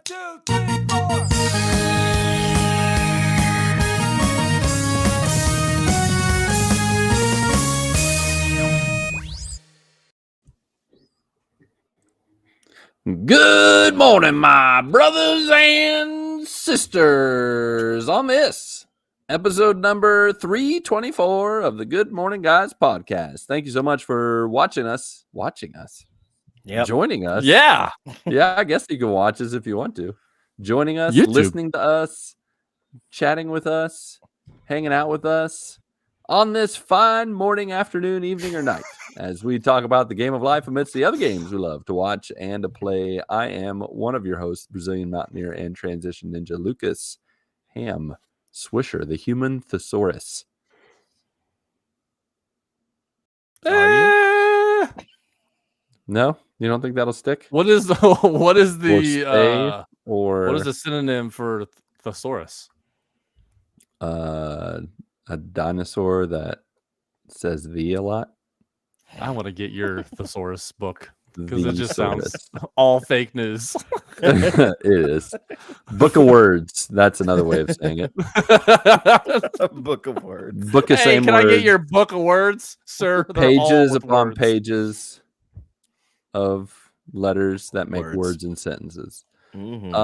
2, 3, 4. Good morning, my brothers and sisters, on this episode number 324 of the Good Morning Guys podcast. Thank you so much for watching us, joining us. Yeah, I guess you can watch us if you want to. Joining us, YouTube. Listening to us, chatting with us, hanging out with us on this fine morning, afternoon, evening, or night as we talk about the game of life amidst the other games we love to watch and to play. I am one of your hosts, Brazilian Mountaineer and Transition Ninja, Lucas Ham Swisher, the human thesaurus. No? You don't think that'll stick? What is the what is the synonym for thesaurus? A dinosaur that says "the" a lot. I want to get your thesaurus book because The it just thesaurus. sounds all fake news. It is. Book of words. That's another way of saying it. Book of words. Book of Hey, same can words. I get your book of words, sir? They're all Pages with upon words. pages of letters that make Words. words and sentences. Mm-hmm.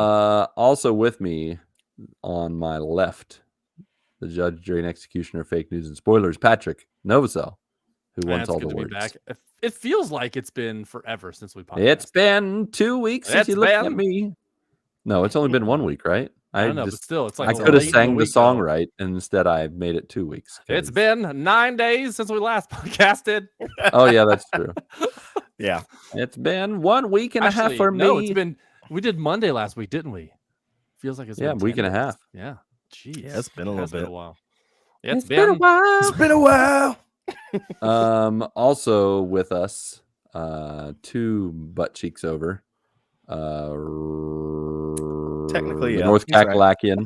Also with me on my left, the judge, jury, and executioner, fake news and spoilers, Patrick Novosel, who Man, wants it's all good the to be words. back. It feels like it's been forever since we podcast. It's been 2 weeks since It's you looked at been- me. No, it's only been 1 week, right? I don't know, but still, it's like I it's could have late in sang the week, song though. right, and instead I made it 2 weeks. It's 'cause- been 9 days since we last podcasted. Oh yeah, that's true. Yeah. It's been 1 week and a half Actually, for me. no, it's been. We did Monday last week, didn't we? Feels like it's Yeah, been week 10 and a days. half. Yeah, jeez, Yeah, it's been a It little has been bit. a while. Yeah, It's been a while. It's been a while. Also with us, 2 butt cheeks over. Technically, the yeah, North he's right. Kakalaki.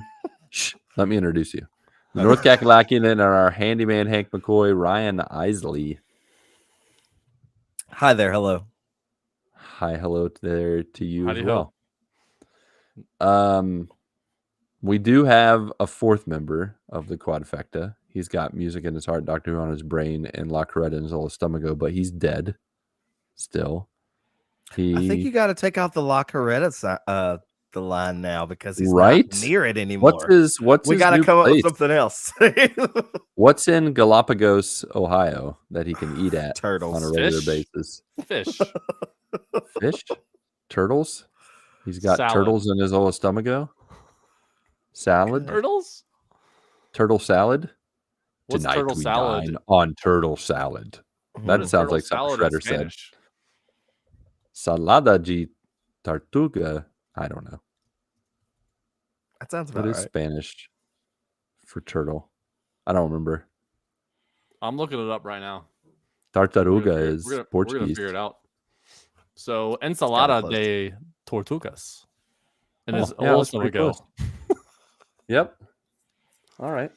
Shh, let me introduce you. The North Kakalaki and our handyman Hank McCoy, Ryan Isley. Hi there. Hello. Hi, hello there to you Howdy as ho. well. We do have a 4th member of the Quadfecta. He's got music in his heart, Doctor Who on his brain, and La Coretta in his whole stomacho, but he's dead still. I think you got to take out the La Coretta the line now because he's Right? not near it anymore. What's we his got to new come up place? with something else. What's in Galapagos, Ohio, that he can eat at Turtles. on a regular Fish? basis? Fish. Fish? Turtles? He's got Salad. turtles in his whole stomacho? Salad? Turtles? Turtle salad? What's Tonight turtle we salad? dine on turtle salad. Mhm. That What is sounds turtle like something salad in Shredder said. Spanish? Salada de tartuga. I don't know. That sounds What about is right. Spanish for turtle? I don't remember. I'm looking it up right now. Tartaruga is We're gonna Portuguese. figure it out. So ensalada close. de tortugas. And Oh, it's yeah, that's also pretty go. close. Yep. All right.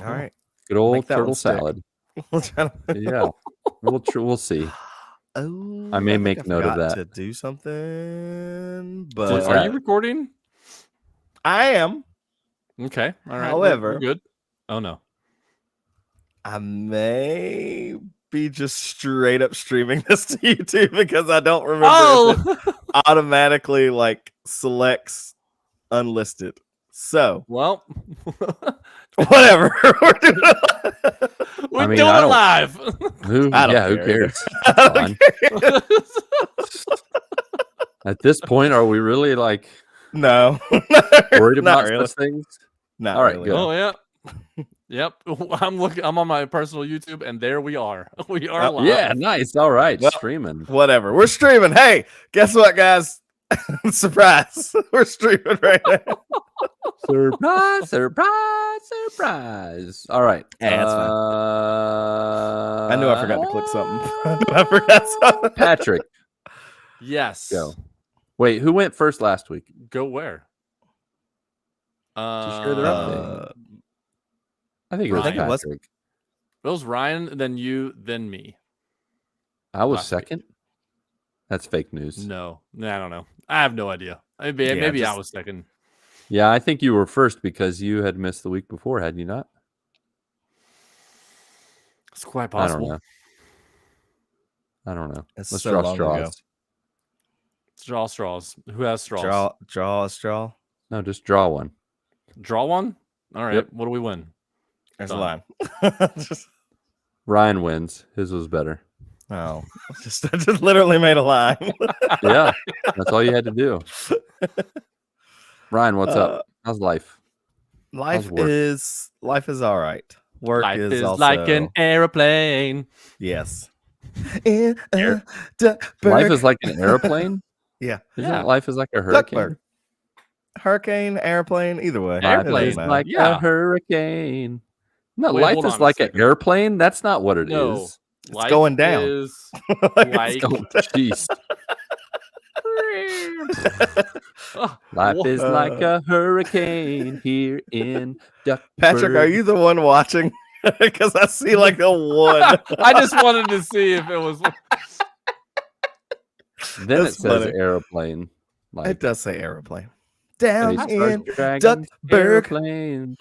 All right. Good old Make that one turtle stick. salad. We'll try to- Yeah. We'll see. Oh, I may think make note of forgot that. to do something, What's but Are that? you recording? I am. Okay. All right. However- we're good. Oh no. I may be just straight up streaming this to YouTube because I don't remember if it automatically like selects unlisted. So well, whatever. We're doing it. we're I mean, doing I it don't- live. Who I don't who care. cares? I That's don't fine. care. At this point, are we really like No. worried Not about really. such things? Not All right, really. good. Oh yeah. Yep. I'm on my personal YouTube, and there we are. We are Oh, live. Yeah, nice. All right, Well, streaming. Whatever. We're streaming. Hey, guess what, guys? Surprise. We're streaming right now. Surprise, surprise, surprise. All right. Yeah, that's fine. I knew I forgot to click something. I knew I forgot something. Patrick, Yes. go. Wait, who went first last week? Go where? Just share their update. I think it was I think it was- Patrick. It was Ryan, then you, then me. I was last week. second. That's fake news. No, I don't know. I have no idea. Maybe I was second. Yeah, I think you were first because you had missed the week before, had you not? It's quite possible. I don't know. It's Let's so draw long straws. ago. Draw straws. Who has straws? Draw a straw. No, just draw one. Draw one? All right. Yep. What do we win? There's Done. a line. Ryan wins. His was better. Oh, I just literally made a line. Yeah, that's all you had to do. Ryan, what's up? How's life? Life is all right. Work Life is also like an airplane. Yes. Life is like an airplane? Yeah. Isn't life is like a hurricane? Duckburg. Hurricane, airplane, either way. Airplane. Life is like a hurricane. No, Wait, life is like an airplane? That's not what it is. It's going down. Is Like, Jeez. Life is like a hurricane here in Duckburg. Patrick, are you the one watching? Because I see like a one. I just wanted to see if it was. Then That's it says funny. airplane. Like, It does say airplane. Down in Duckburg. Duckburg.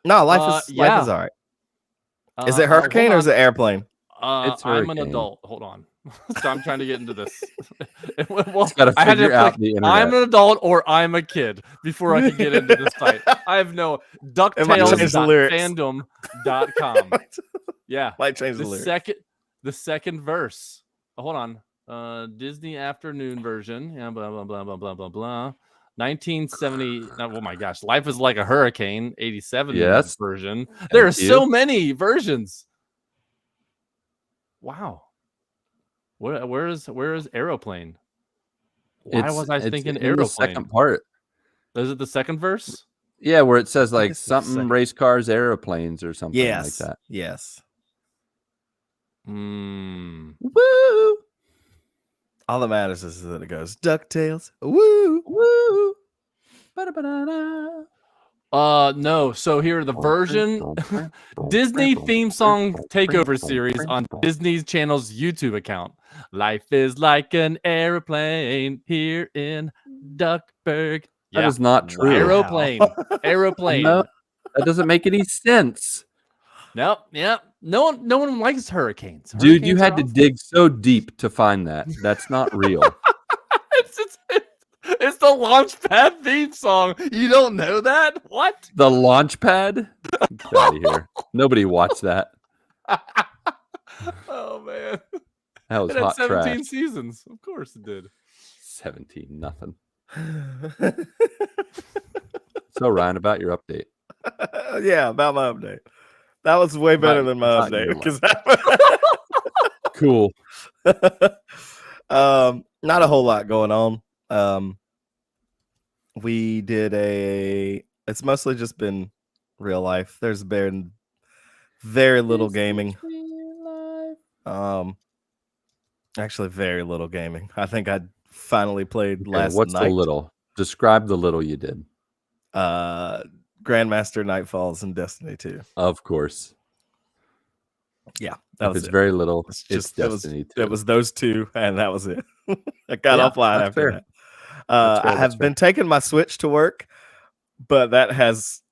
No, life is all right. Is it hurricane or is it airplane? It's I'm an hurricane. adult. Hold on. So I'm trying to get into this. Well, gotta I had to figure out click, the internet. I'm an adult or I'm a kid before I could get into this site. I have no DuckTales.fandom.com. Yeah. Might change the lyrics. The second verse. Oh, hold on. Disney afternoon version. Yeah, blah blah blah blah blah blah blah. 1970. Oh my gosh, Life is like a Hurricane. 87 version. There are so many versions. Wow. Where is Aeroplane? Why was I thinking Aeroplane? The second part. Is it the second verse? Yeah, where it says like something race cars, airplanes, or something like that. Yes. Woo! All that matters is that it goes DuckTales. Woo! Woo! No. So here the version Disney theme song takeover series on Disney Channel's YouTube account. Life is like an airplane here in Duckburg. That is not true. Aeroplane. Aeroplane. No, that doesn't make any sense. Nope. Yep. No one likes hurricanes. Dude, you had to dig so deep to find that. That's not real. It's the Launchpad theme song. You don't know that? What? The Launchpad? Get out of here. Nobody watched that. Oh man. That was it hot had 17 trash. seasons. Of course it did. 17 nothing. So Ryan, about your update. Yeah, about my update. That was way better than my update. Because cool. Not a whole lot going on. We did it's mostly just been real life. There's been very little gaming. Actually very little gaming. I think I finally played last night. What's the little? Describe the little you did. Grandmaster Nightfalls and Destiny 2. Of course. Yeah. If it's very little, it's Destiny 2. It was those two, and that was it. I got offline after that. I have been taking my Switch to work, but that has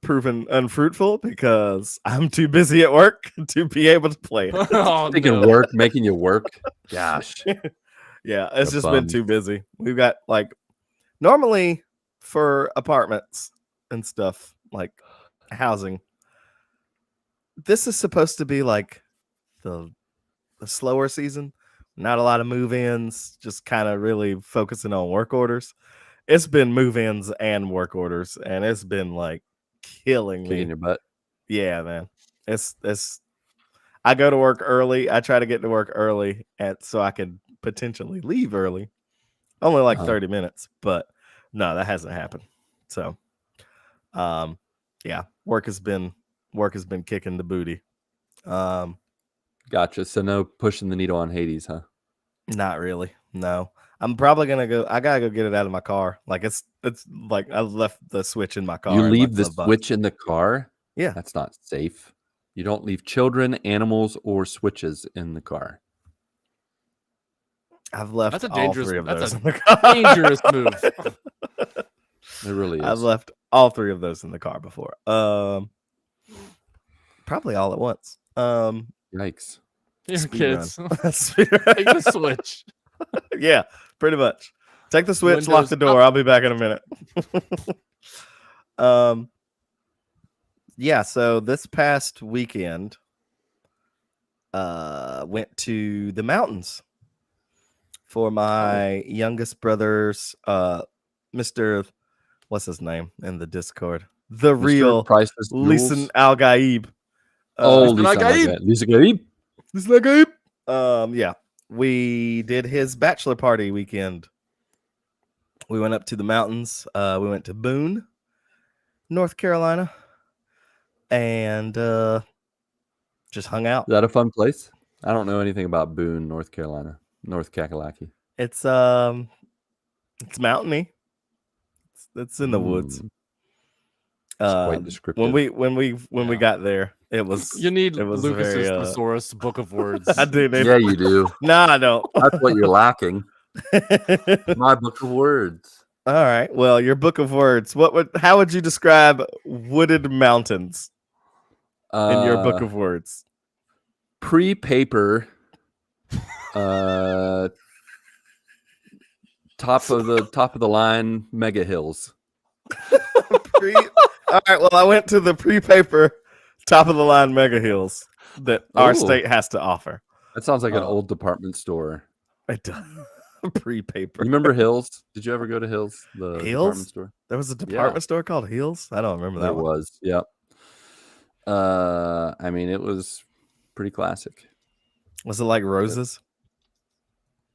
proven unfruitful because I'm too busy at work to be able to play it. Work, making you work. Gosh. Yeah, it's just been too busy. We've got normally for apartments and stuff like housing, this is supposed to be like the slower season. Not a lot of move-ins, just kind of really focusing on work orders. It's been move-ins and work orders, and it's been like killing me. In your butt. Yeah, man. It's I go to work early. I try to get to work early so I can potentially leave early. Only like 30 minutes, but no, that hasn't happened. So yeah, work has been kicking the booty. Gotcha. So no pushing the needle on Hades, huh? Not really. No. I'm probably gonna go. I gotta go get it out of my car. Like it's like I left the Switch in my car. You leave the Switch in the car? Yeah. That's not safe. You don't leave children, animals, or switches in the car. I've left That's a all dangerous. 3 of That's those a in the car. dangerous move. It really is. I've left all 3 of those in the car before. Probably all at once. Yikes. Your Speed kids. run. Speed run. Take the switch. Yeah, pretty much. Take the switch, lock Windows the door. up. I'll be back in a minute. Yeah, so this past weekend, went to the mountains for my youngest brother's Mr. What's his name in the Discord? The Mr. real Priceless Lisan Jewels. Al Gaib. Oh, Mr. Lisa Nagaib. Lisa Gaib. Lisan Al Gaib. Yeah, we did his bachelor party weekend. We went up to the mountains. We went to Boone, North Carolina, and just hung out. Is that a fun place? I don't know anything about Boone, North Carolina, North Kakalaki. It's mountainy. It's in the woods. It's quite descriptive. When we got there, it was You need it was Lucas's very, thesaurus book of words. I do need Yeah, you do. No, I don't. That's what you're lacking. My book of words. All right. Well, your book of words. How would you describe wooded mountains in your book of words? Pre-paper, top of the line mega hills. All right. Well, I went to the pre-paper top of the line mega hills that our Ooh. state has to offer. That sounds like an old department store. It does. Pre-paper. You remember Hills? Did you ever go to Hills? The department Hills? store? There was a department store called Hills. I don't remember that There one. was. Yep. I mean, it was pretty classic. Was it like Roses?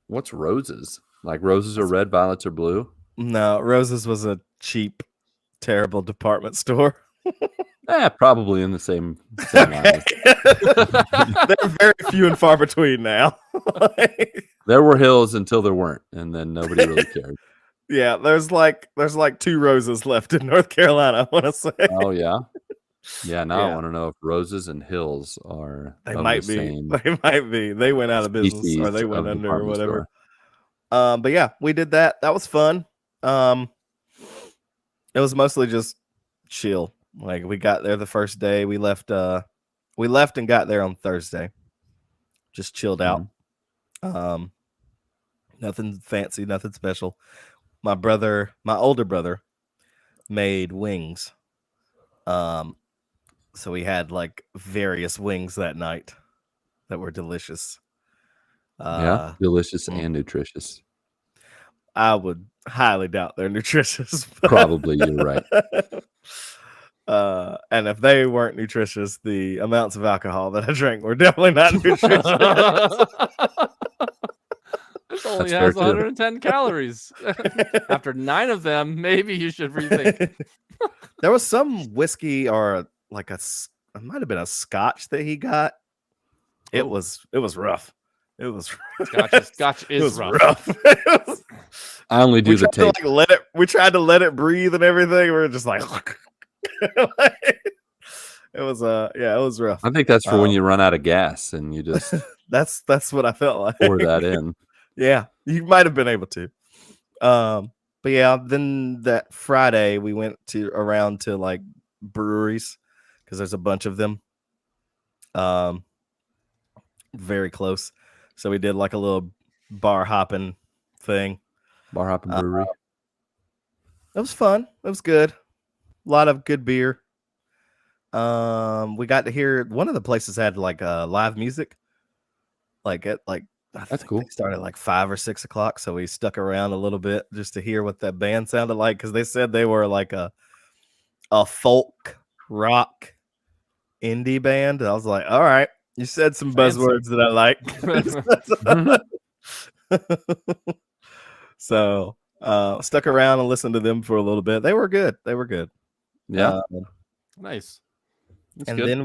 What's roses? Like roses are red, violets are blue? No, Roses was a cheap, terrible department store. Probably in the same line. They're very few and far between now. There were Hills until there weren't, and then nobody really cared. Yeah, there's like 2 Roses left in North Carolina, I want to say. Oh yeah. Yeah, now I Yeah. want to know if Roses and Hills are They of might the be. same They might be. They went out of business or species they went of under or department whatever. store. But yeah, we did that. That was fun. It was mostly just chill. Like we got there the first day. We left and got there on Thursday. Just chilled out. Nothing fancy, nothing special. My older brother made wings. So we had like various wings that night that were delicious. Yeah, delicious and nutritious. I would highly doubt they're nutritious. but- Probably, you're right. And if they weren't nutritious, the amounts of alcohol that I drank were definitely not nutritious. This only That's fair, has too. 110 calories. After 9 of them, maybe you should rethink. There was some whiskey or like it might have been a scotch that he got. It Oh. was rough. It was Scotch it is was rough. It was- I only do we the tried to, tape. like, let it. We tried to let it breathe and everything. We were just like, it was it was rough. I think that's for when you run out of gas and you just That's what I felt like. pour that in. Yeah, you might have been able to. But yeah, then that Friday we went around to like breweries because there's a bunch of them. Very close. So we did like a little bar hopping thing. Bar hopping brewery. It was fun. It was good. A lot of good beer. We got to hear one of the places had like live music. Like at like I That's think cool. They started at like 5 or 6 o'clock, so we stuck around a little bit just to hear what that band sounded like because they said they were like a folk rock indie band. And I was like, all right, you said some Fancy. buzzwords that I like. So stuck around and listened to them for a little bit. They were good. Yeah. Nice. That's And good. then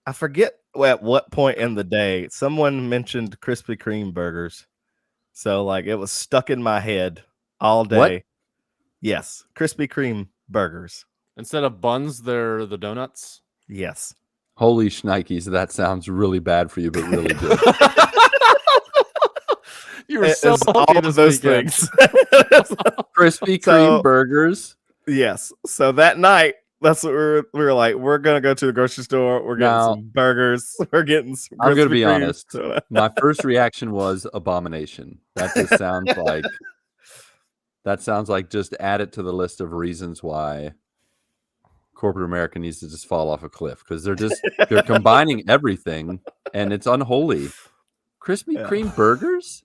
I forget at what point in the day someone mentioned Krispy Kreme burgers. So like it was stuck in my head all day. What? Yes, Krispy Kreme burgers. Instead of buns, they're the donuts. Yes. Holy shnikes, that sounds really bad for you, but really good. You were so It's lucky all this of those weekend. things. Krispy Kreme So- burgers. Yes. So that night, that's what we were like. We're gonna go to the grocery store. We're getting Now- some burgers. We're getting some. I'm gonna Krispy be Kremes. honest. My first reaction was abomination. That just sounds like just add it to the list of reasons why corporate America needs to just fall off a cliff, because they're combining everything and it's unholy. Krispy Kreme burgers?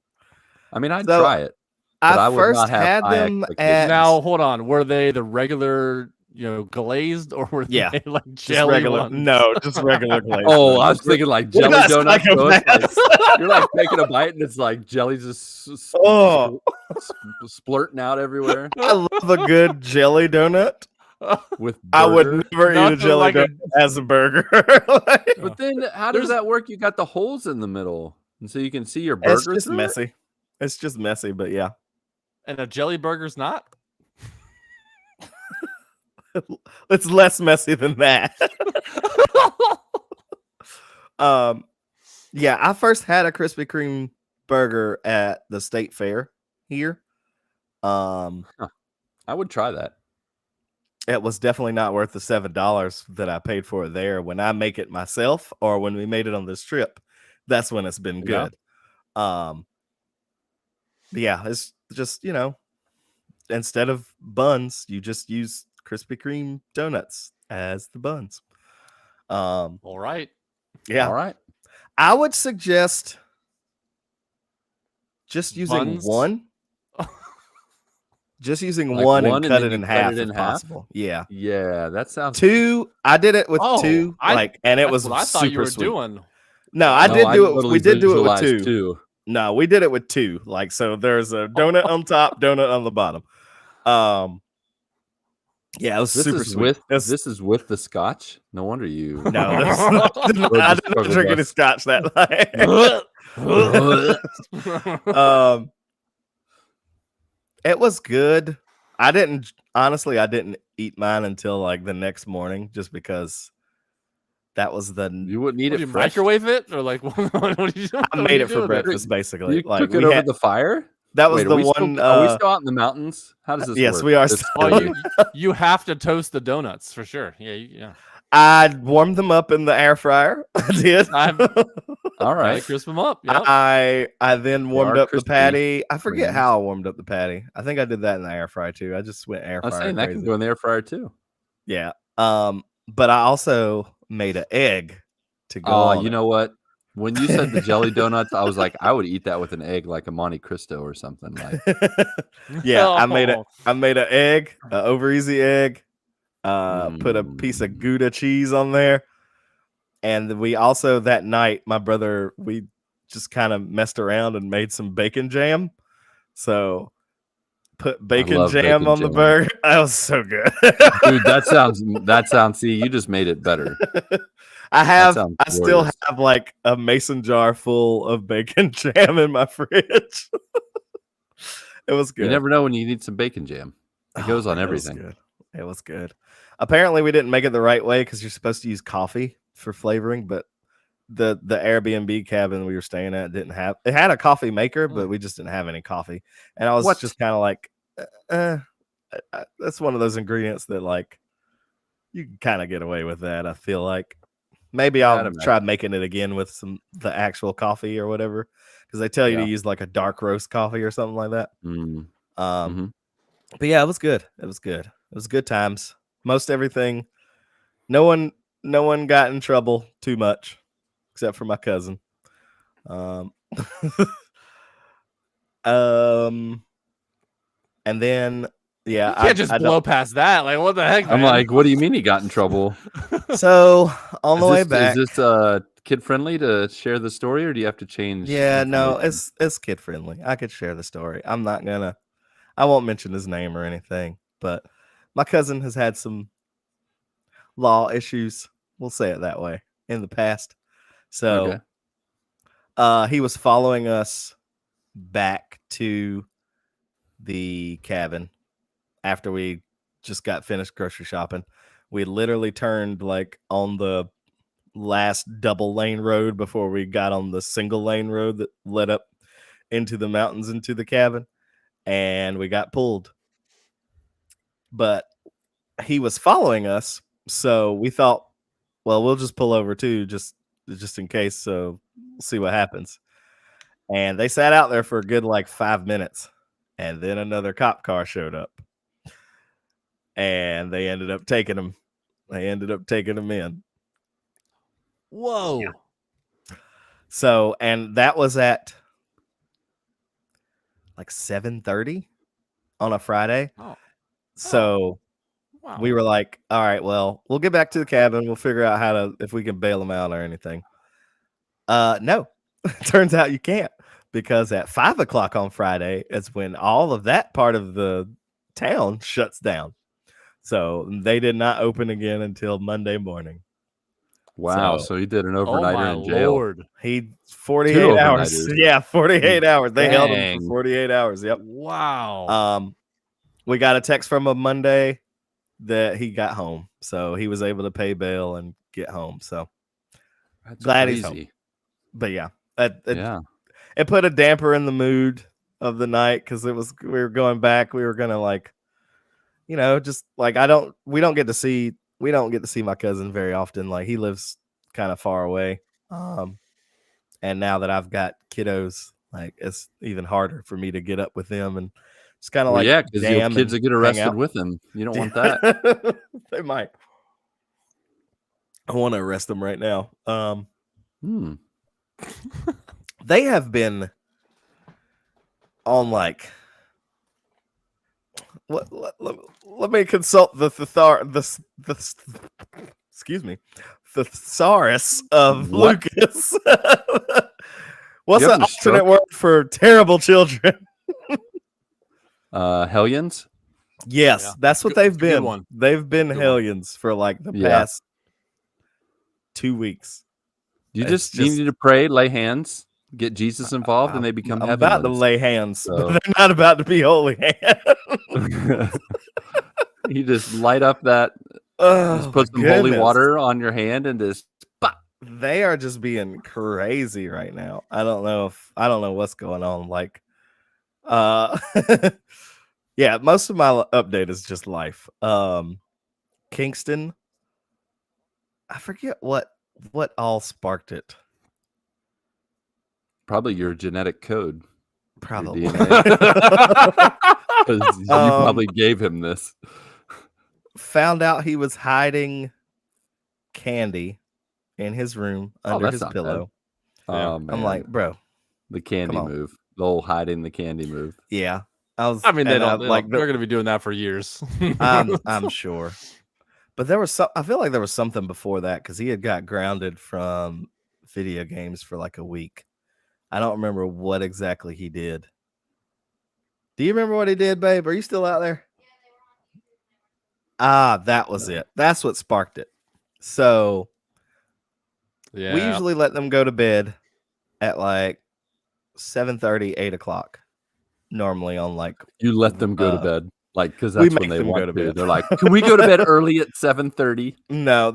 I mean, I'd So, try it. But I would first not have had high them expectations. at Now, hold on. Were they the regular, glazed, or were Yeah, they like just jelly regular. ones? No, just regular glazed. Oh, I was thinking like jelly That's donuts. So it's psychopaths. you're like taking a bite and it's like jelly just Oh. splurting out everywhere I love a good jelly donut. with I would burger. never eat a Nothing jelly like a- donut as a burger. But then how does that work? You got the holes in the middle, and so you can see your It's burger. just through it? messy. It's just messy, but yeah. And a jelly burger's not? It's less messy than that. Yeah, I first had a Krispy Kreme burger at the state fair here. I would try that. It was definitely not worth the $7 that I paid for it there. When I make it myself, or when we made it on this trip, that's when it's been Yeah. good. Yeah, it's just, instead of buns, you just use Krispy Kreme donuts as the buns. All right. Yeah, All right. I would suggest just using Buns? one. Just using Like one one and and cut then it in you cut half it in if half? possible. Yeah. Yeah, that sounds. Two. I did it with Oh, two, and it That's was what I thought super you were sweet. doing. No, I No, did do it. totally We did do it with visualized two. No, we did it with two. Like, so there's a donut on top, donut on the bottom. Yeah, it was This super is sweet. with It's- this is with the scotch. No wonder you. no, I did not struggle drink any bus. scotch that night. It was good. I didn't eat mine until like the next morning, just because that was the You wouldn't eat What, it do you fresh. microwave it, or like what do you? I made it for breakfast basically. You Like cook it over the fire. that was Wait, the are we one. Still, are we still out in the mountains? How does this yes, work? we are This- still- Oh, you have to toast the donuts for sure. Yeah. I warmed them up in the air fryer. I did. I'm- All Right, right. crisp them up. Yep. I then warmed are up the crispy patty. I forget creams. how I warmed up the patty. I think I did that in the air fryer too. I just went air I was fryer saying that can crazy. go in the air fryer too. Yeah. But I also made an egg to go. Oh, on you it. know what? When you said the jelly donuts, I was like, I would eat that with an egg, like a Monte Cristo or something. Like, Yeah, I made it. Oh. I made an egg, an over easy egg. Put a piece of Gouda cheese on there, and we also that night, my brother, we just kind of messed around and made some bacon jam. So put bacon love jam bacon on the jam. burger. That was so good, dude, that sounds. See, you just made it better. I sounds still glorious. have like a mason jar full of bacon jam in my fridge. It was good. You never know when you need some bacon jam. It goes on man, everything. It was good. It was good. Apparently, we didn't make it the right way because you're supposed to use coffee for flavoring, but the Airbnb cabin we were staying at didn't have. It had a coffee maker, but we just didn't have any coffee. And I was What? just kind of like, that's one of those ingredients that like you can kind of get away with that. I feel like maybe I'd I'll imagine. try making it again with the actual coffee or whatever, because they tell you Yeah. to use like a dark roast coffee or something like that. Mm. But yeah, it was good. It was good. It was good times. Most everything. No one got in trouble too much, except for my cousin. And then yeah, You can't just blow past that. Like, what the heck? I'm man? like, what do you mean he got in trouble? So on the way back, is this kid friendly to share the story, or do you have to change? yeah, no, information? it's kid friendly. I could share the story. I won't mention his name or anything, but my cousin has had some law issues. We'll say it that way in the past. So he was following us back to the cabin after we just got finished grocery shopping. We literally turned like on the last double lane road before we got on the single lane road that led up into the mountains, into the cabin, and we got pulled. But he was following us, so we thought, well, we'll just pull over too, just in case. So we'll see what happens. And they sat out there for a good 5 minutes, and then another cop car showed up, and they ended up taking him. They ended up taking him in. Whoa. Yeah. So, and that was at 7:30 on a Friday. Oh. So Wow. we were like, all right, well, we'll get back to the cabin. We'll figure out if we can bail them out or anything. No, turns out you can't, because at 5 o'clock on Friday is when all of that part of the town shuts down. So they did not open again until Monday morning. Wow. So he did an overnighter in jail. Lord. He 48 hours. overnighters. Yeah, 48 hours. They held him Dang. for 48 hours. Yep. Wow. We got a text from him Monday that he got home. So he was able to pay bail and get home. So That's glad crazy. he's home. But yeah, Yeah. it put a damper in the mood of the night, because we were going back. We were gonna we don't get to see my cousin very often. He lives kind of far away. And now that I've got kiddos, it's even harder for me to get up with them, and it's kind of Yeah, because your kids will get arrested with him. You don't want that. They might. I want to arrest them right now. They have been on let me consult the excuse me, the thesaurus of What? Lucas. What's You the having a alternate stroke? word for terrible children? Hellions? Yes, Yeah. that's what Good- they've it's a good been. one. They've been Good one. hellions for the Yeah. past 2 weeks. You It's just need to pray, lay hands, get Jesus involved, and they become I'm about to heavenlings. lay hands, So- but they're not about to be holy hands. You just light up that, just put some holy water on your hand and just pop. They are just being crazy right now. I don't know what's going on. Yeah, most of my update is just life. Kingston, I forget what all sparked it. Probably your genetic code. Probably. Your DNA. 'Cause you probably gave him this. Found out he was hiding candy in his room under that's his not pillow. Yeah. Oh, man. I'm like, bro, the candy come on. move. The whole hiding the candy move. yeah. I mean, they're going to be doing that for years. I'm sure. But I feel like there was something before that, because he had got grounded from video games for a week. I don't remember what exactly he did. Do you remember what he did, babe? Are you still out there? That was it. That's what sparked it. So Yeah. we usually let them go to bed at 7:30, 8 o'clock. Normally on You let them go to bed. Because we that's when make they them want go to bed. They're like, can we go to bed early at 7:30? No,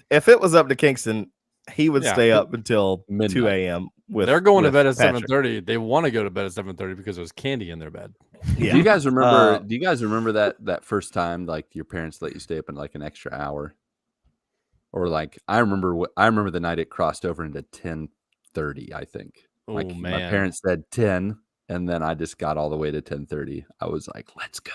if it was up to Kingston, he would stay up until Midnight. 2 a.m. They're going to bed at Patrick. 7:30. They want to go to bed at 7:30 because there's candy in their bed. Yeah. Do you guys remember that first time your parents let you stay up in an extra hour? Or I remember the night it crossed over into 10:30, I think. Oh, My man. parents said 10, and then I just got all the way to 10:30. I was like, let's go.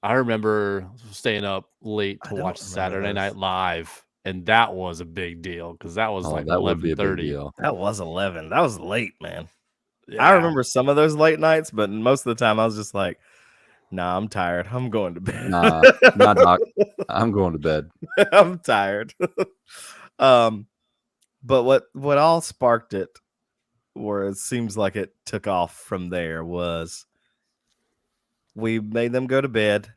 I remember staying up late I to don't watch remember Saturday this. Night Live, and that was a big deal because that was that would be a big 11:30. deal. That was 11. That was late, man. Yeah. I remember some of those late nights, but most of the time I was just like, nah, I'm tired. I'm going to bed. Nah, doc. I'm going to bed. I'm tired. But what all sparked it, or it seems like it took off from there, was we made them go to bed,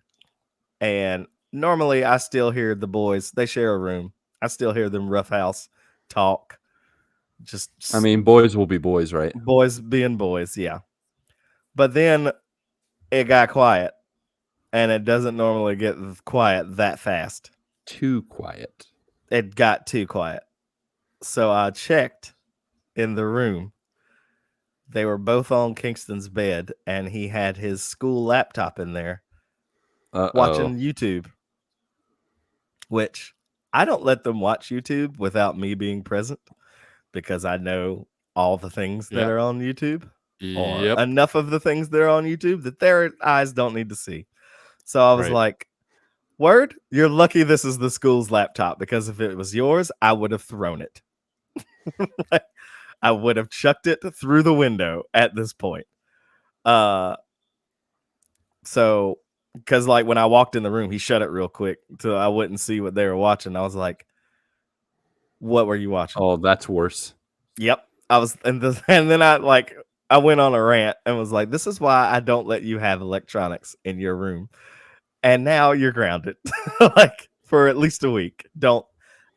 and normally I still hear the boys. They share a room. I still hear them roughhouse talk. I mean, boys will be boys, right? Boys being boys, yeah. But then it got quiet, and it doesn't normally get quiet that fast. Too quiet. It got too quiet. So I checked in the room. they were both on Kingston's bed, and he had his school laptop in there watching YouTube, which I don't let them watch YouTube without me being present because I know all the things that are on YouTube or enough of the things that are on YouTube that their eyes don't need to see. So I was like, word, you're lucky this is the school's laptop, because if it was yours, I would have thrown it. I would have chucked it through the window at this point. So, because like when I walked in the room, he shut it real quick so I wouldn't see what they were watching. I was like, what were you watching? Oh, that's worse. Yep. I was, and then I went on a rant and was like, this is why I don't let you have electronics in your room. And now you're grounded like for at least a week. Don't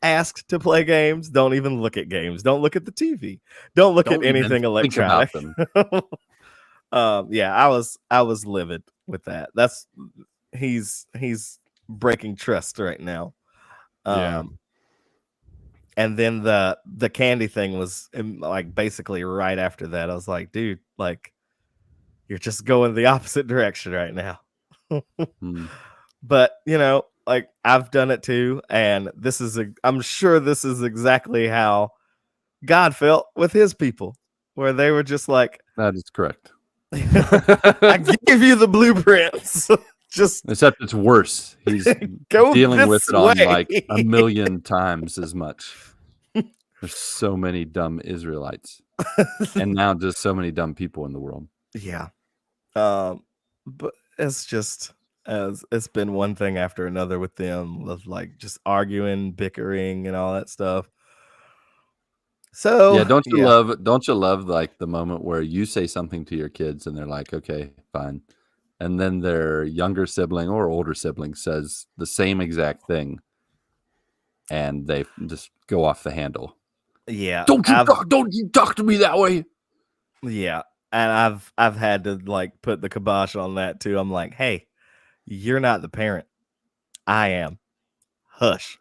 ask to play games. Don't even look at games. Don't look at the TV. Don't look at anything electronic. Yeah, I was livid with that. That's he's breaking trust right now. And then the candy thing was like basically right after that. I was like, dude, like you're just going the opposite direction right now. But you know, like I've done it too, and I'm sure this is exactly how God felt with his people, where they were just like, that is correct. I give you the blueprints. Just except it's worse. He's dealing with it on like a million times as much. There's so many dumb Israelites, and now just so many dumb people in the world. Yeah, but it's just it's been one thing after another with them, with like just arguing, bickering, and all that stuff. So yeah, don't you love like the moment where you say something to your kids and they're like, okay, fine. And then their younger sibling or older sibling says the same exact thing and they just go off the handle. Yeah. Don't you talk to me that way. Yeah. And I've had to like put the kibosh on that too. I'm like, hey, you're not the parent. I am. Hush.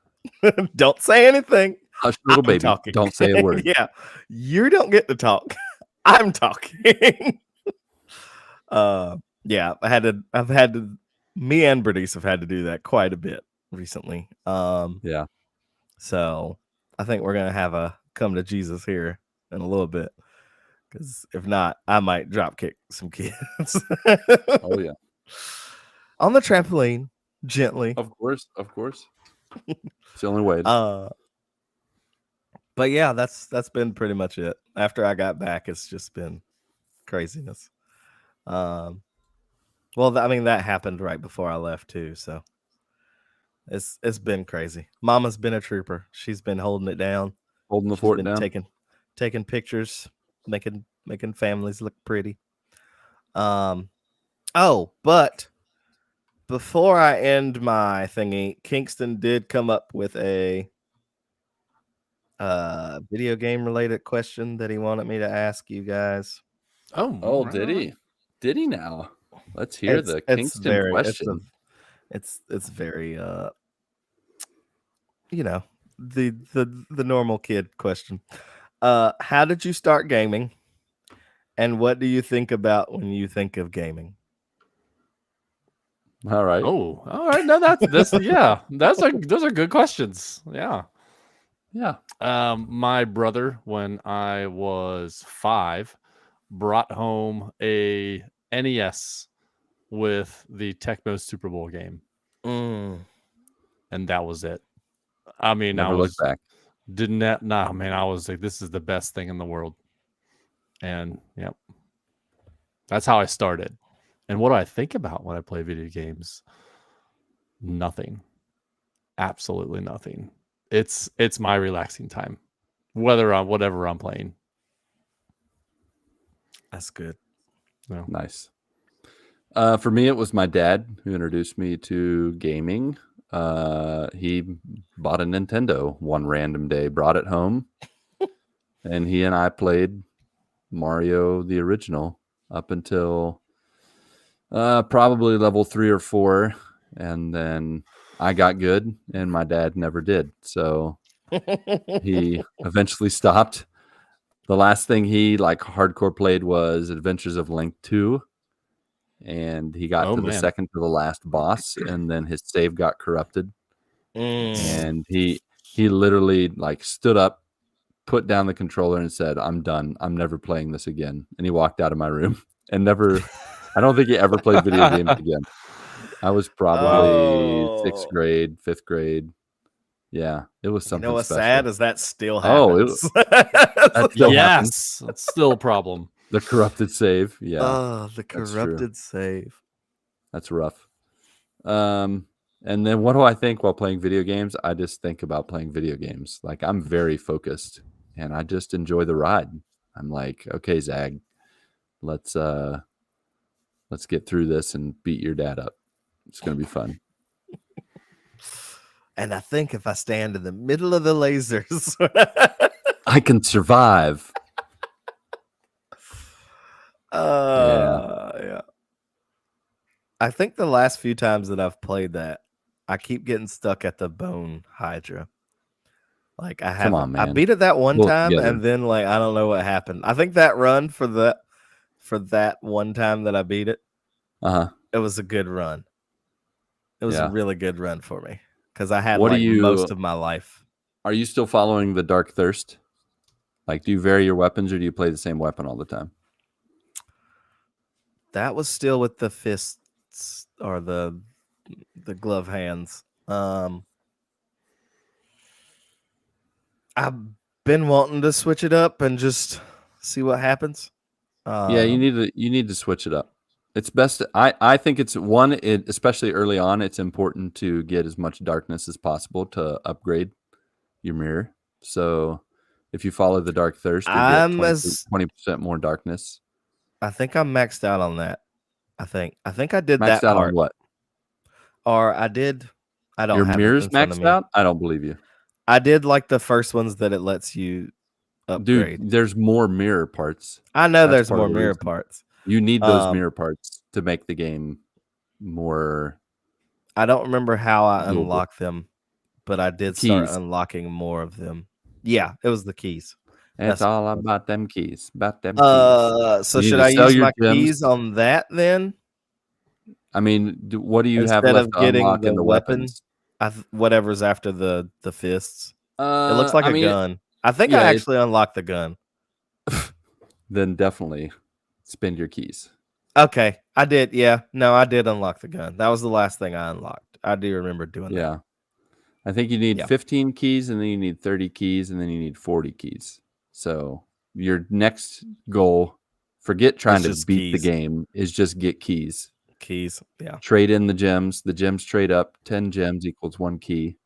Don't say anything. Hush, little baby. Talking. Don't say a word. Yeah. You don't get to talk. I'm talking. Yeah, me and Bernice have had to do that quite a bit recently. Yeah. So I think we're gonna have a come to Jesus here in a little bit, because if not, I might drop kick some kids. Oh yeah. On the trampoline, gently. Of course. It's the only way. But yeah, that's been pretty much it. After I got back, it's just been craziness. Well, I mean, that happened right before I left too, so it's been crazy. Mama's been a trooper. She's been holding it down, holding the fort down, taking pictures, making families look pretty. Oh, but before I end my thingy, Kingston did come up with a video game related question that he wanted me to ask you guys. Oh, did he? Did he now? Let's hear the Kingston question. It's very you know, the normal kid question. How did you start gaming? And what do you think about when you think of gaming? All right. Oh, all right. No, that's yeah. Those are good questions. Yeah. Yeah. My brother, when I was 5, brought home a NES with the Tecmo Super Bowl game. And that was it. I mean, Never looked back. I was like, this is the best thing in the world. And yep. That's how I started. And what do I think about when I play video games? Nothing. Absolutely nothing. It's my relaxing time. Whatever I'm playing. That's good. Yeah. Nice. For me, it was my dad who introduced me to gaming. He bought a Nintendo one random day, brought it home, and he and I played Mario the original up until probably level 3 or 4, and then I got good and my dad never did, so he eventually stopped. The last thing he like hardcore played was Adventures of Link 2. And he got to the second to the last boss, and then his save got corrupted. And he literally like stood up, put down the controller, and said, "I'm done. I'm never playing this again." And he walked out of my room and never. I don't think he ever played video games again. I was probably 6th grade, 5th grade. Yeah, it was something. You know what's special. sad is that still happens. That still happens. Yes, it's still a problem. The corrupted save. Yeah. Oh, the corrupted save. That's rough. And then what do I think while playing video games? I just think about playing video games. Like I'm very focused and I just enjoy the ride. I'm like, okay, Zag, let's get through this and beat your dad up. It's gonna be fun. And I think if I stand in the middle of the lasers, I can survive. Yeah. I think the last few times that I've played that, I keep getting stuck at the bone Hydra. Like I have, I beat it that one time, and then like I don't know what happened. I think that run for that one time that I beat it, it was a good run. It was a really good run for me because I had most of my life. Are you still following the Dark Thirst? Like, do you vary your weapons, or do you play the same weapon all the time? That was still with the fists or the glove hands. I've been wanting to switch it up and just see what happens. Yeah, you need to switch it up. It's best. I think it's especially early on. It's important to get as much darkness as possible to upgrade your mirror. So if you follow the Dark Thirst, you get 20% more darkness. I think I'm maxed out on that. I think I did maxed that out part. On what? Or I did. I don't. Your have mirror's maxed out? I don't believe you. I did like the first ones that it lets you upgrade. Dude, there's more mirror parts. I know there's more mirror parts. You need those mirror parts to make the game more. I don't remember how I unlocked them, but I did start unlocking more of them. Yeah, it was the keys. That's all about them keys. About them keys. So should I use my keys on that then? I mean, what do you have left to unlock in the weapons? Whatever's after the fists. It looks like a gun. I think I actually unlocked the gun. Then definitely spend your keys. Okay, I did. Yeah, no, I did unlock the gun. That was the last thing I unlocked. I do remember doing that. Yeah, I think you need 15 keys, and then you need 30 keys, and then you need 40 keys. So your next goal, forget trying to beat the game, is just get keys. Keys, yeah. Trade in the gems. The gems trade up. 10 gems equals 1 key.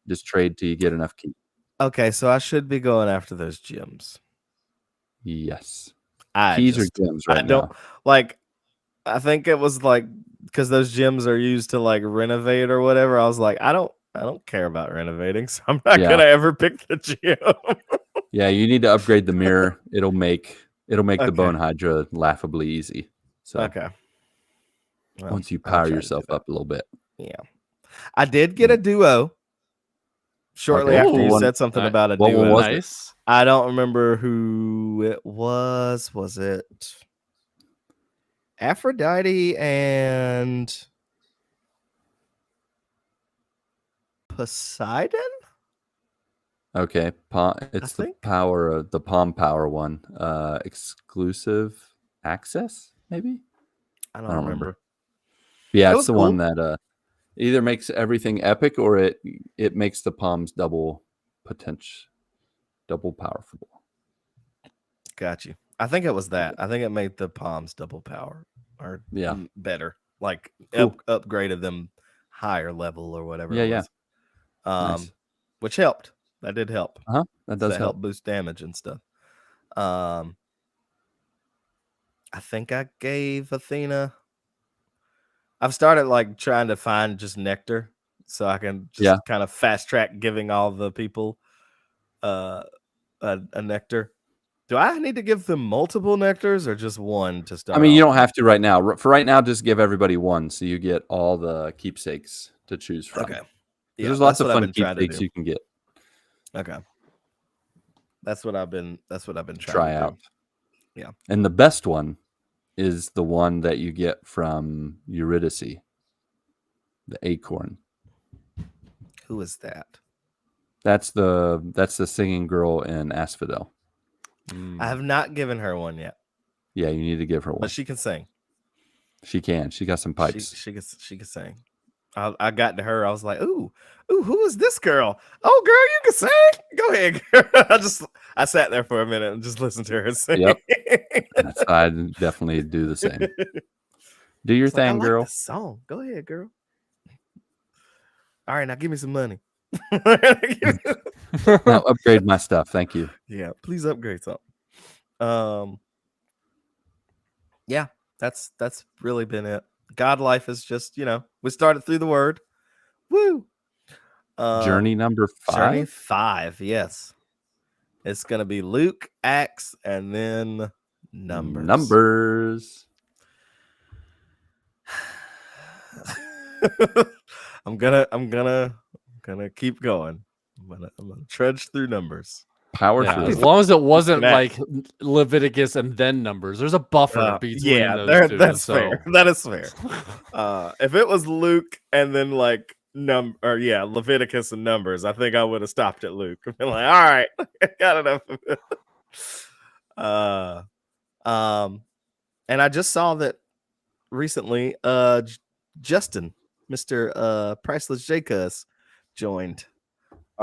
Just trade till you get enough keys. Okay, so I should be going after those gems. Yes. Keys or gems right now? I think it was like because those gems are used to like renovate or whatever. I was like, I don't care about renovating, so I'm not gonna ever pick the gem. Yeah, you need to upgrade the mirror. It'll make the Bone Hydra laughably easy. So okay. Well, once you power yourself up a little bit. Yeah. I did get a duo shortly after you said something about a duo. What was it? I don't remember who it was. Was it Aphrodite and Poseidon? Okay. It's the power of the Palm Power one. Exclusive access, maybe? I don't remember. Yeah, it's the one that either makes everything epic or it makes the palms double powerful. Got you. I think it was that. I think it made the palms double power or better. Like upgraded them higher level or whatever. Yeah. Nice. Which helped. That did help. That does help boost damage and stuff. I think I gave Athena. I've started like trying to find just nectar so I can just kind of fast track giving all the people a nectar. Do I need to give them multiple nectars or just one to start? I mean, you don't have to right now. For right now, just give everybody one so you get all the keepsakes to choose from. Okay. Yeah, there's lots of fun keepsakes you can get. Okay. That's what I've been trying try to out. Do. Yeah. And the best one is the one that you get from Eurydice, the acorn. Who is that? That's the singing girl in Asphodel. I have not given her one yet. Yeah, you need to give her one. But she can sing. She can. She got some pipes. She can sing. I got to her. I was like, ooh, who is this girl? Oh, girl, you can sing. Go ahead, girl. I sat there for a minute and just listened to her sing. Yep. I definitely do the same. Do your thing, I like girl. this song. Go ahead, girl. All right, now give me some money. Now upgrade my stuff. Thank you. Yeah, please upgrade something. Yeah, that's really been it. God life is just, we started through the word. Woo. Journey number 5. Journey 5, yes. It's gonna be Luke, Acts, and then numbers. I'm gonna keep going. I'm gonna trudge through numbers. Power yeah, through. as long as it wasn't like Leviticus and then Numbers. There's a buffer between those two. That's fair. That is fair. If it was Luke and then like Leviticus and Numbers, I think I would have stopped at Luke. I've been like, all right, got enough of it. And I just saw that recently. Justin, Mr. Priceless Jacuz, joined.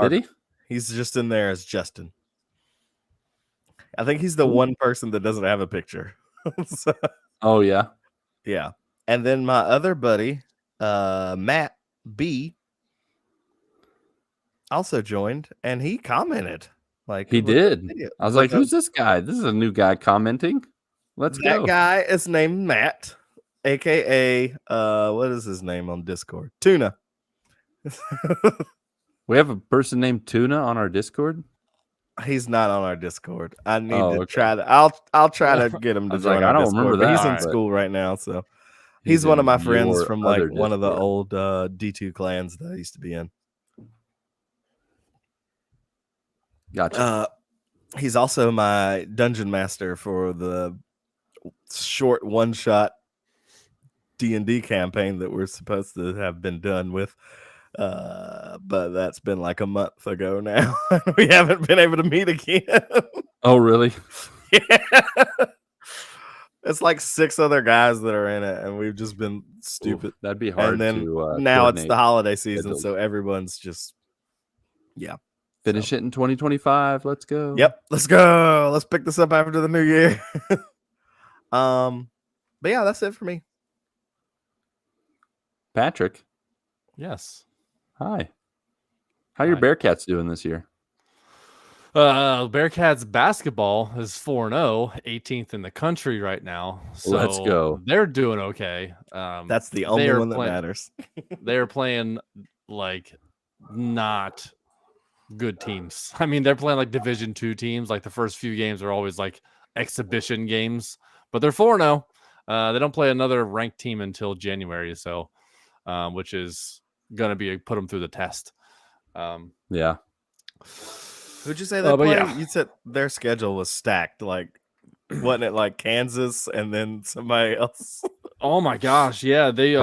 Did he? He's just in there as Justin. I think he's the one person that doesn't have a picture. So, oh yeah. Yeah. And then my other buddy, Matt B, also joined, and he commented. Like he did. I was like, who's this guy? This is a new guy commenting. Let's go. That guy is named Matt, aka what is his name on Discord? Tuna. We have a person named Tuna on our Discord. He's not on our Discord. I need to try that. I'll try to get him to join. I don't Discord, remember that. He's in school right now, so he's one of my friends from like one of the old D2 clans that I used to be in. Gotcha. He's also my dungeon master for the short one-shot D&D campaign that we're supposed to have been done with. But that's been like a month ago now. We haven't been able to meet again. Oh, really? Yeah. It's like 6 other guys that are in it, and we've just been stupid. Oof, that'd be hard. And then now it's the holiday season, so everyone's just finish it in 2025. Let's go. Yep, let's go. Let's pick this up after the new year. But yeah, that's it for me. Patrick. Yes. Hi. How your Bearcats doing this year? Bearcats basketball is 4-0, 18th in the country right now. So let's go. They're doing okay. That's the only one that matters. They're playing like not good teams. I mean, they're playing like Division II teams. Like the first few games are always like exhibition games, but they're 4-0. They don't play another ranked team until January, so which is gonna be put them through the test. Yeah. Who'd you say they played? Yeah. You said their schedule was stacked. Like, wasn't it like Kansas and then somebody else? Oh my gosh, yeah. They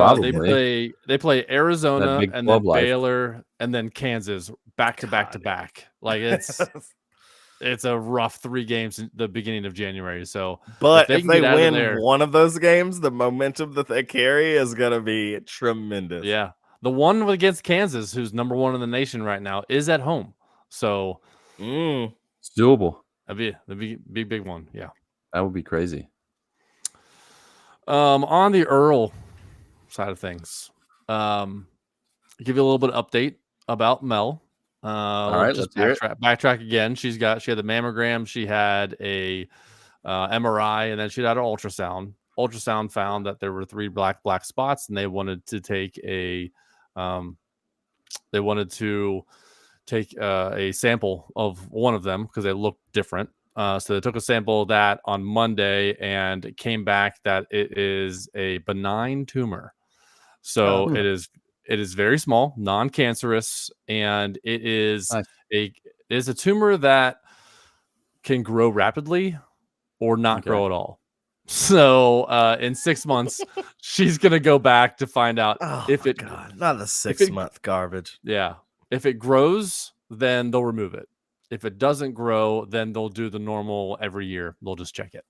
play Arizona and then Baylor and then Kansas back to back. Like it's a rough 3 games in the beginning of January. So, but if they win one of those games, the momentum that they carry is gonna be tremendous. Yeah, the one against Kansas, who's number 1 in the nation right now, is at home. So. It's doable. That'd be a big one. Yeah. That would be crazy. On the Earl side of things, give you a little bit of update about Mel. All right, just backtrack again. She had the mammogram, she had a MRI, and then she had an ultrasound. Ultrasound found that there were 3 black spots, and they wanted to take a sample of one of them because they looked different. So they took a sample of that on Monday, and it came back that it is a benign tumor. So it is very small, non-cancerous, and it is a tumor that can grow rapidly or not grow at all. So in 6 months, she's gonna go back to find out if it not the 6-month garbage. Yeah, if it grows, then they'll remove it. If it doesn't grow, then they'll do the normal every year. They'll just check it.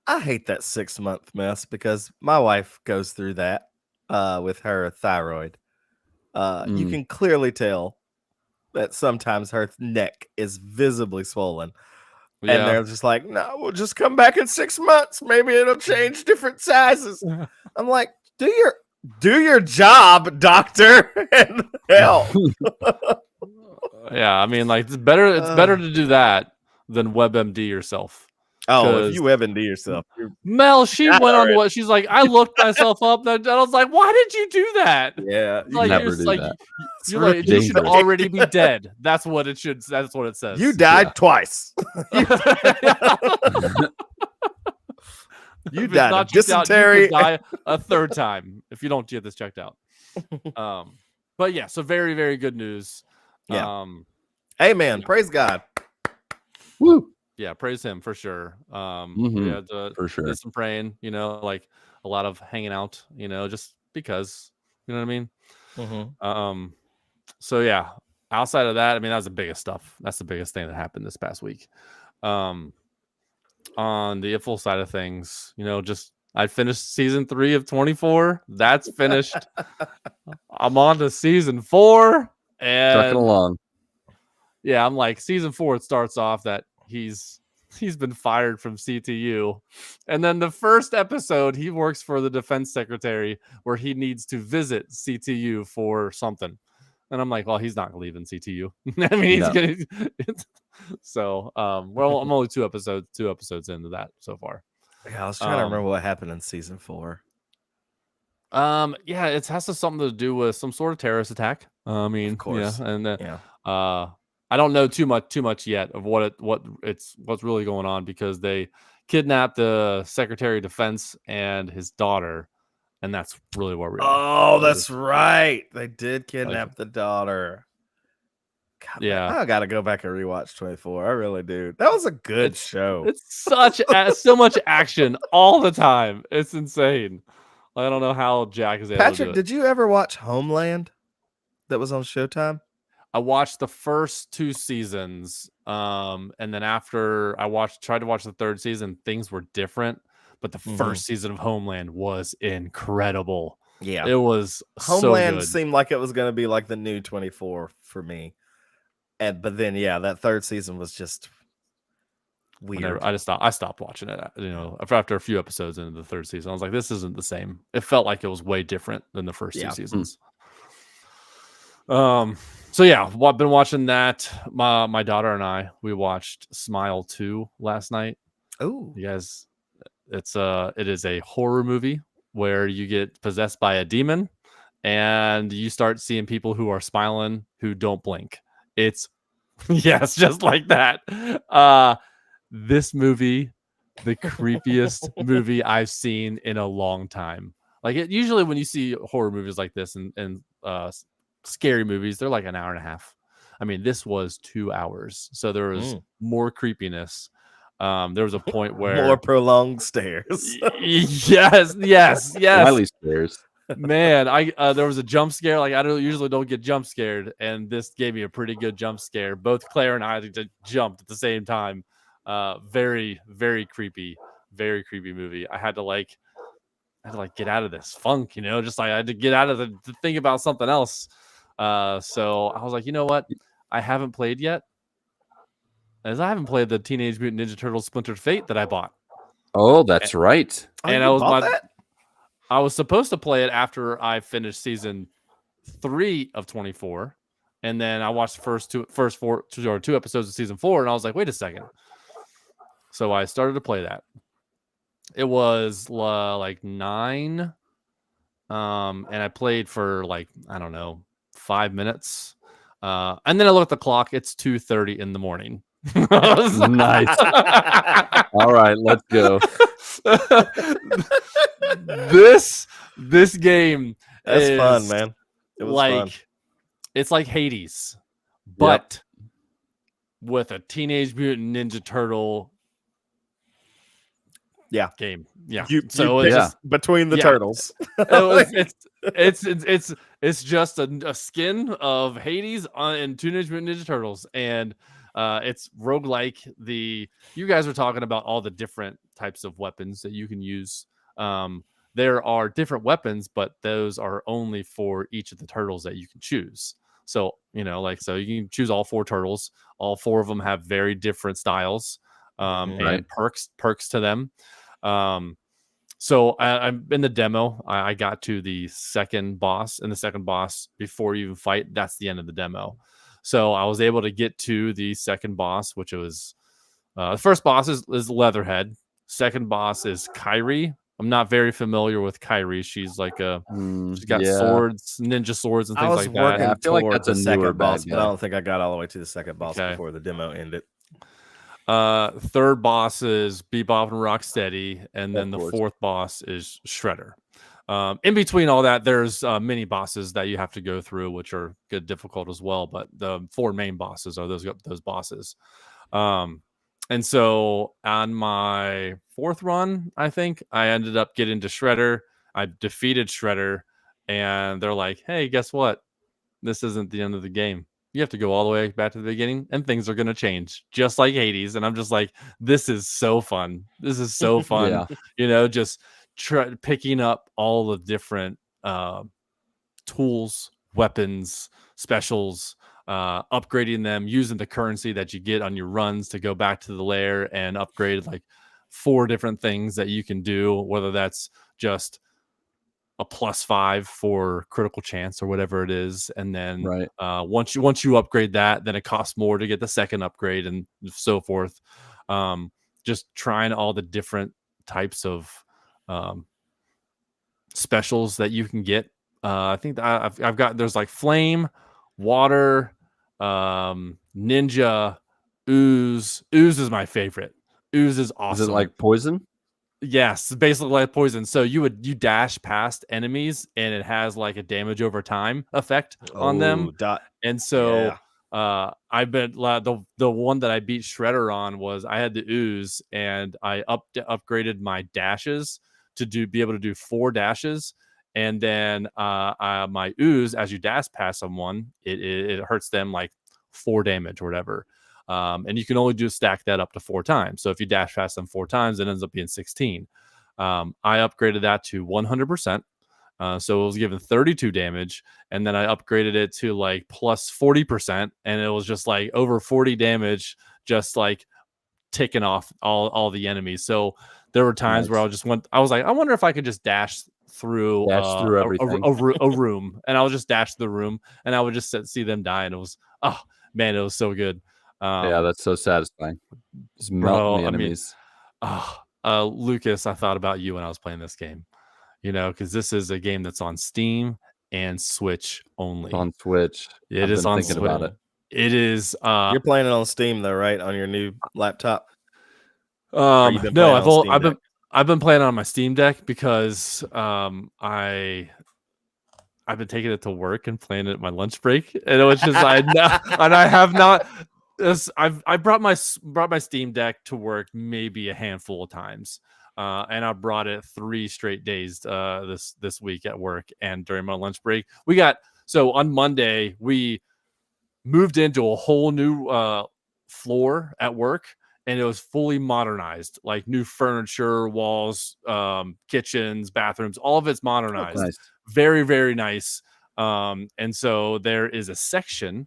I hate that 6-month mess because my wife goes through that with her thyroid. You can clearly tell that sometimes her neck is visibly swollen. Yeah. And they're just like, no, we'll just come back in 6 months. Maybe it'll change different sizes. I'm like, do your job, doctor, and help. Yeah, I mean, like it's better to do that than WebMD yourself. Oh, if you WebMD yourself, Mel, she went on what she's like. I looked myself up, and I was like, "Why did you do that?" Yeah, you never do that. You should already be dead. That's what it should. That's what it says. You died twice. You died of dysentery. You die a third time if you don't get this checked out. But yeah, so very, very good news. Yeah. Amen. Praise God. Woo. Yeah, praise him for sure. Mm-hmm. We had to for sure. do some praying, like a lot of hanging out, just because, you know what I mean? Mm-hmm. So yeah, outside of that, I mean, that was the biggest stuff. That's the biggest thing that happened this past week. On the IFL side of things, I finished season 3 of 24. That's finished. I'm on to season 4 and trucking along. Yeah, I'm like season 4. It starts off that he's been fired from CTU, and then the first episode he works for the defense secretary where he needs to visit CTU for something, and I'm like, well, he's not leaving CTU. I mean, he's gonna. So, well, I'm only two episodes into that so far. Yeah, I was trying to remember what happened in season 4. Yeah, it has something to do with some sort of terrorist attack. I mean, of course. Yeah, and I don't know too much yet of what's really going on because they kidnapped the Secretary of Defense and his daughter, and that's really where we are. Oh, that's right. They did kidnap the daughter. God, yeah, man, I gotta go back and rewatch 24. I really do. That was a good show. It's so much action all the time. It's insane. I don't know how Jack is able to do it. Did you ever watch Homeland? That was on Showtime. I watched the first 2 seasons, and then after I tried to watch the 3rd season, things were different. But the first season of Homeland was incredible. Yeah, it was. Homeland so seemed like it was going to be like the new 24 for me, but then that 3rd season was just weird. I stopped watching it. After a few episodes into the 3rd season, I was like, this isn't the same. It felt like it was way different than the first 2 seasons. So yeah, I've been watching that. My daughter and we watched Smile 2 last night. Oh, you guys, it is a horror movie where you get possessed by a demon and you start seeing people who are smiling who don't blink. It's yes, just like that. This movie, the creepiest movie I've seen in a long time. Like usually when you see horror movies like this and scary movies, they're like an hour and a half. I mean, this was 2 hours, so there was more creepiness. There was a point where more prolonged stares. yes. Smiley stares. Man, there was a jump scare. Like I usually don't get jump scared, and this gave me a pretty good jump scare. Both Claire and I jumped at the same time. Very, very creepy movie. I had to get out of this funk, just like I had to get out of to think about something else. So I was like, you know what? I haven't played yet. As I haven't played the Teenage Mutant Ninja Turtles Splintered Fate that I bought. Oh, that's right. And I was supposed to play it after I finished season 3 of 24. And then I watched the first 2 episodes of season 4, and I was like, wait a second. So I started to play that. It was like 9. And I played for I don't know, 5 minutes. And then I looked at the clock. It's 2:30 in the morning. Nice. All right, let's go. This game is fun, man. It was fun. It's like Hades, but with a Teenage Mutant Ninja Turtle game. Yeah. So it's just between the turtles. It's just a skin of Hades and Teenage Mutant Ninja Turtles, and it's roguelike. You guys were talking about all the different types of weapons that you can use. There are different weapons, but those are only for each of the turtles that you can choose. So, you can choose all 4 turtles. All 4 of them have very different styles and perks to them. So I'm in the demo. I got to the second boss, and the second boss, before you even fight, that's the end of the demo. So I was able to get to the second boss, which was the first boss is Leatherhead. Second boss is Kyrie. I'm not very familiar with Kyrie. She's like she's got swords, ninja swords, and things like that. I feel like that's a second boss, but I don't think I got all the way to the second boss before the demo ended. Third boss is Bebop and Rocksteady, and then the fourth boss is Shredder. In between all that, there's mini bosses that you have to go through, which are good, difficult as well. But the 4 main bosses are those bosses. And so on my 4th run, I think I ended up getting to Shredder. I defeated Shredder, and they're like, "Hey, guess what? This isn't the end of the game. You have to go all the way back to the beginning, and things are going to change, just like Hades." And I'm just like, this is so fun. This is so fun. Just picking up all the different tools, weapons, specials, upgrading them, using the currency that you get on your runs to go back to the lair and upgrade like 4 different things that you can do, whether that's just a +5 for critical chance or whatever it is. And then once you upgrade that, then it costs more to get the second upgrade and so forth. Just trying all the different types of specials that you can get. I think that I've got, there's like flame, water, ninja, ooze. Ooze is my favorite. Ooze is awesome. Is it like poison? Yes, basically like poison. So you dash past enemies, and it has like a damage over time effect on them. And so I've been the one that I beat Shredder on was I had the ooze, and I upgraded my dashes to be able to do 4 dashes. And then my ooze, as you dash past someone, it hurts them like 4 damage or whatever. And you can only stack that up to 4 times. So if you dash past them 4 times, it ends up being 16. I upgraded that to 100%. So it was given 32 damage. And then I upgraded it to like plus 40%. And it was just like over 40 damage, just like ticking off all the enemies. So there were times where I was like, I wonder if I could just dash through a room, and I would just dash the room, and I would just see them die, and it was it was so good. That's so satisfying. Just melting the enemies. Lucas, I thought about you when I was playing this game, because this is a game that's on Steam and Switch only. It's on Switch. It is on Switch. About it. It is. You're playing it on Steam though, right? On your new laptop. No, I've been playing on my Steam Deck because I've been taking it to work and playing it at my lunch break, and it was just I have not. I brought my Steam Deck to work maybe a handful of times, and I brought it 3 straight days this week at work and during my lunch break. So on Monday we moved into a whole new floor at work. And it was fully modernized, like new furniture, walls, kitchens, bathrooms, all of it's modernized. Nice. Very, very nice. And so there is a section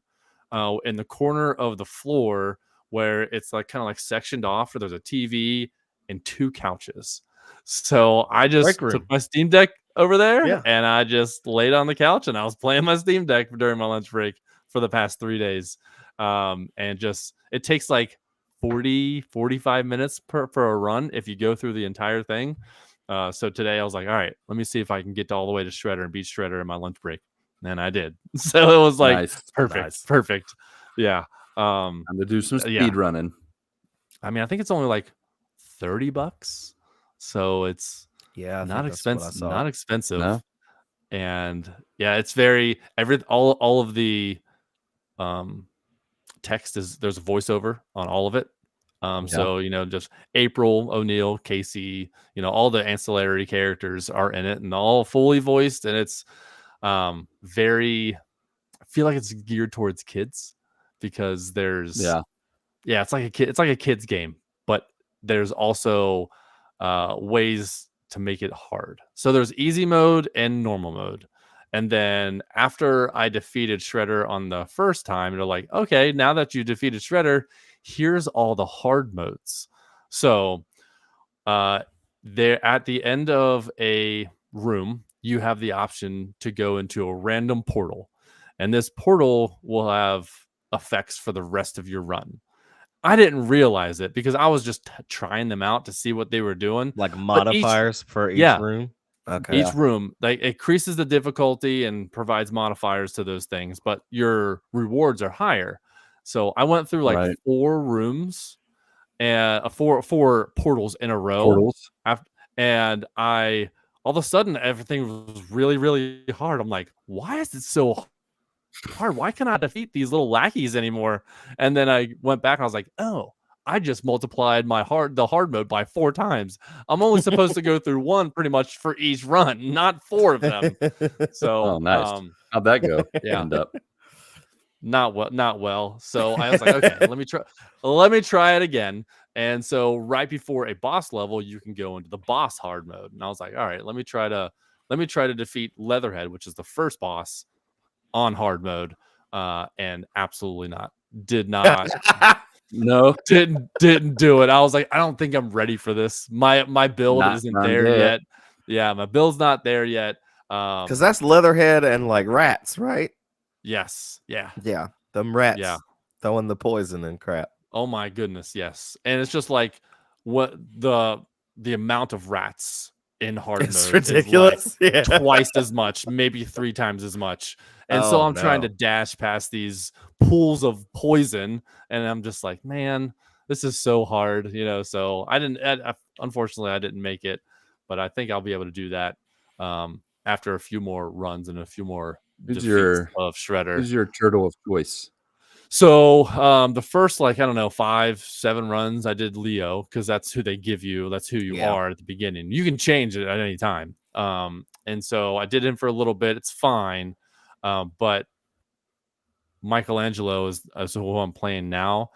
in the corner of the floor where it's like kind of like sectioned off, where there's a TV and 2 couches. So I just took my Steam Deck over there and I just laid on the couch and I was playing my Steam Deck during my lunch break for the past 3 days. And just, it takes like 45 minutes for a run if you go through the entire thing. So today I was like, all right, let me see if I can get all the way to Shredder and beat Shredder in my lunch break. And I did. So it was like perfect. Yeah. I'm to do some speed running. I mean, I think it's only like $30. So it's not expensive. No. And it's very all of the there's a voiceover on all of it. So, just April O'Neil, Casey, all the ancillary characters are in it and all fully voiced. And it's I feel like it's geared towards kids because there's, it's like a kid's game, but there's also ways to make it hard. So there's easy mode and normal mode. And then after I defeated Shredder on the first time, they're like, okay, now that you defeated Shredder, here's all the hard modes. So there at the end of a room, you have the option to go into a random portal. And this portal will have effects for the rest of your run. I didn't realize it because I was just trying them out to see what they were doing. Like modifiers for each room? Okay. Each room, like, it increases the difficulty and provides modifiers to those things, but your rewards are higher. So I went through like 4 rooms and four portals in a row. And all of a sudden everything was really, really hard. I'm like, why is it so hard? Why can't I defeat these little lackeys anymore? And then I went back and I was like, oh, I just multiplied the hard mode by 4 times. I'm only supposed to go through 1 pretty much for each run, not 4 of them. So nice. How'd that go? End up not well. So I was like, okay, let me try it again. And so right before a boss level, you can go into the boss hard mode. And I was like, all right, let me try to defeat Leatherhead, which is the first boss on hard mode. And absolutely did not didn't do it. I was like, I don't think I'm ready for this. My build isn't there yet. Yeah, my build's not there yet. Because that's Leatherhead and like rats, right? Yes. Yeah. Them rats throwing the poison and crap. Oh my goodness, yes. And it's just like what the amount of rats in hard mode ridiculous. Is like twice as much, maybe 3 times as much. And so I'm trying to dash past these pools of poison, and I'm just like, man, this is so hard, So unfortunately, I didn't make it, but I think I'll be able to do that after a few more runs and a few more defeats of Shredder. Who's your turtle of choice? So the first 5-7 runs, I did Leo because that's who they give you. That's who you are at the beginning. You can change it at any time. And so I did him for a little bit. It's fine. But Michelangelo is who I'm playing now,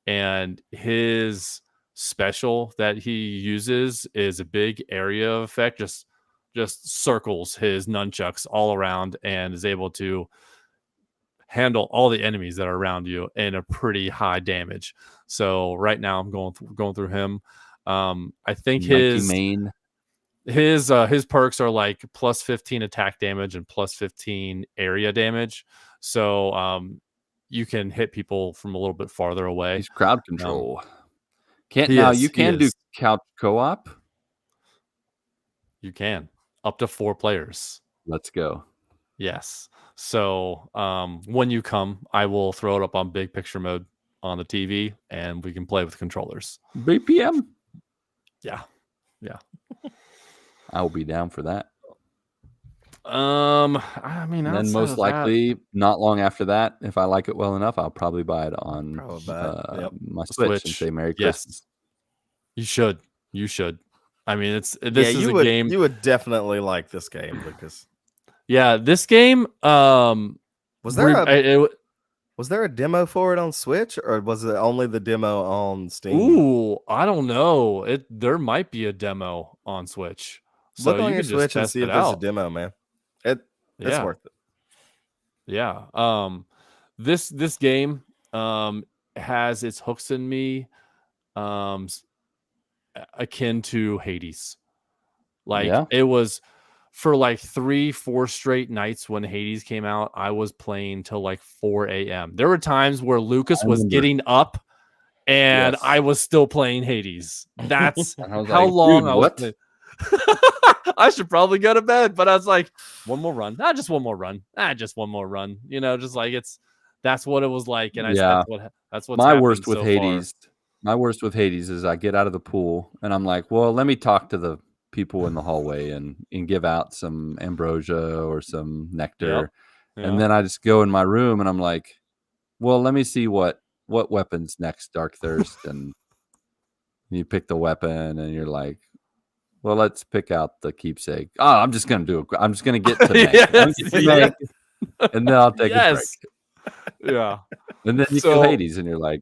and his special that he uses is a big area effect, just circles his nunchucks all around and is able to handle all the enemies that are around you in a pretty high damage. So right now I'm going through him. I think his perks are like plus 15 attack damage and plus 15 area damage. So you can hit people from a little bit farther away. He's crowd control. You can do couch co-op. You can up to 4 players. Let's go. Yes. So when you come, I will throw it up on big picture mode on the TV, and we can play with controllers. BPM. Yeah. I will be down for that. I mean, and then most likely, not long after that, if I like it well enough, I'll probably buy it on my Switch and say Merry Christmas. You should. I mean, this is a game you would definitely like this game, Lucas. Yeah, this game. Was there a demo for it on Switch, or was it only the demo on Steam? Ooh, I don't know. There might be a demo on Switch. So look on your Switch and see if there's a demo, man. It's worth it. Yeah. This game has its hooks in me akin to Hades. It was for 3-4 straight nights when Hades came out. I was playing till 4 a.m. There were times where Lucas was getting up and I was still playing Hades. That's how long I was playing. I should probably go to bed, but I was like, one more run. Just one more run. Just one more run. That's what it was like. And that's what's my worst with Hades. Far. My worst with Hades is I get out of the pool and I'm like, well, let me talk to the people in the hallway and give out some ambrosia or some nectar. And then I just go in my room and I'm like, well, let me see what what weapon's next, Dark Thirst, and you pick the weapon, and you're like, well, let's pick out the keepsake. Oh, I'm just gonna get to Meg. Yes, Meg, and then I'll take a break. Yes. Yeah. And then you So- kill Hades, and you're like,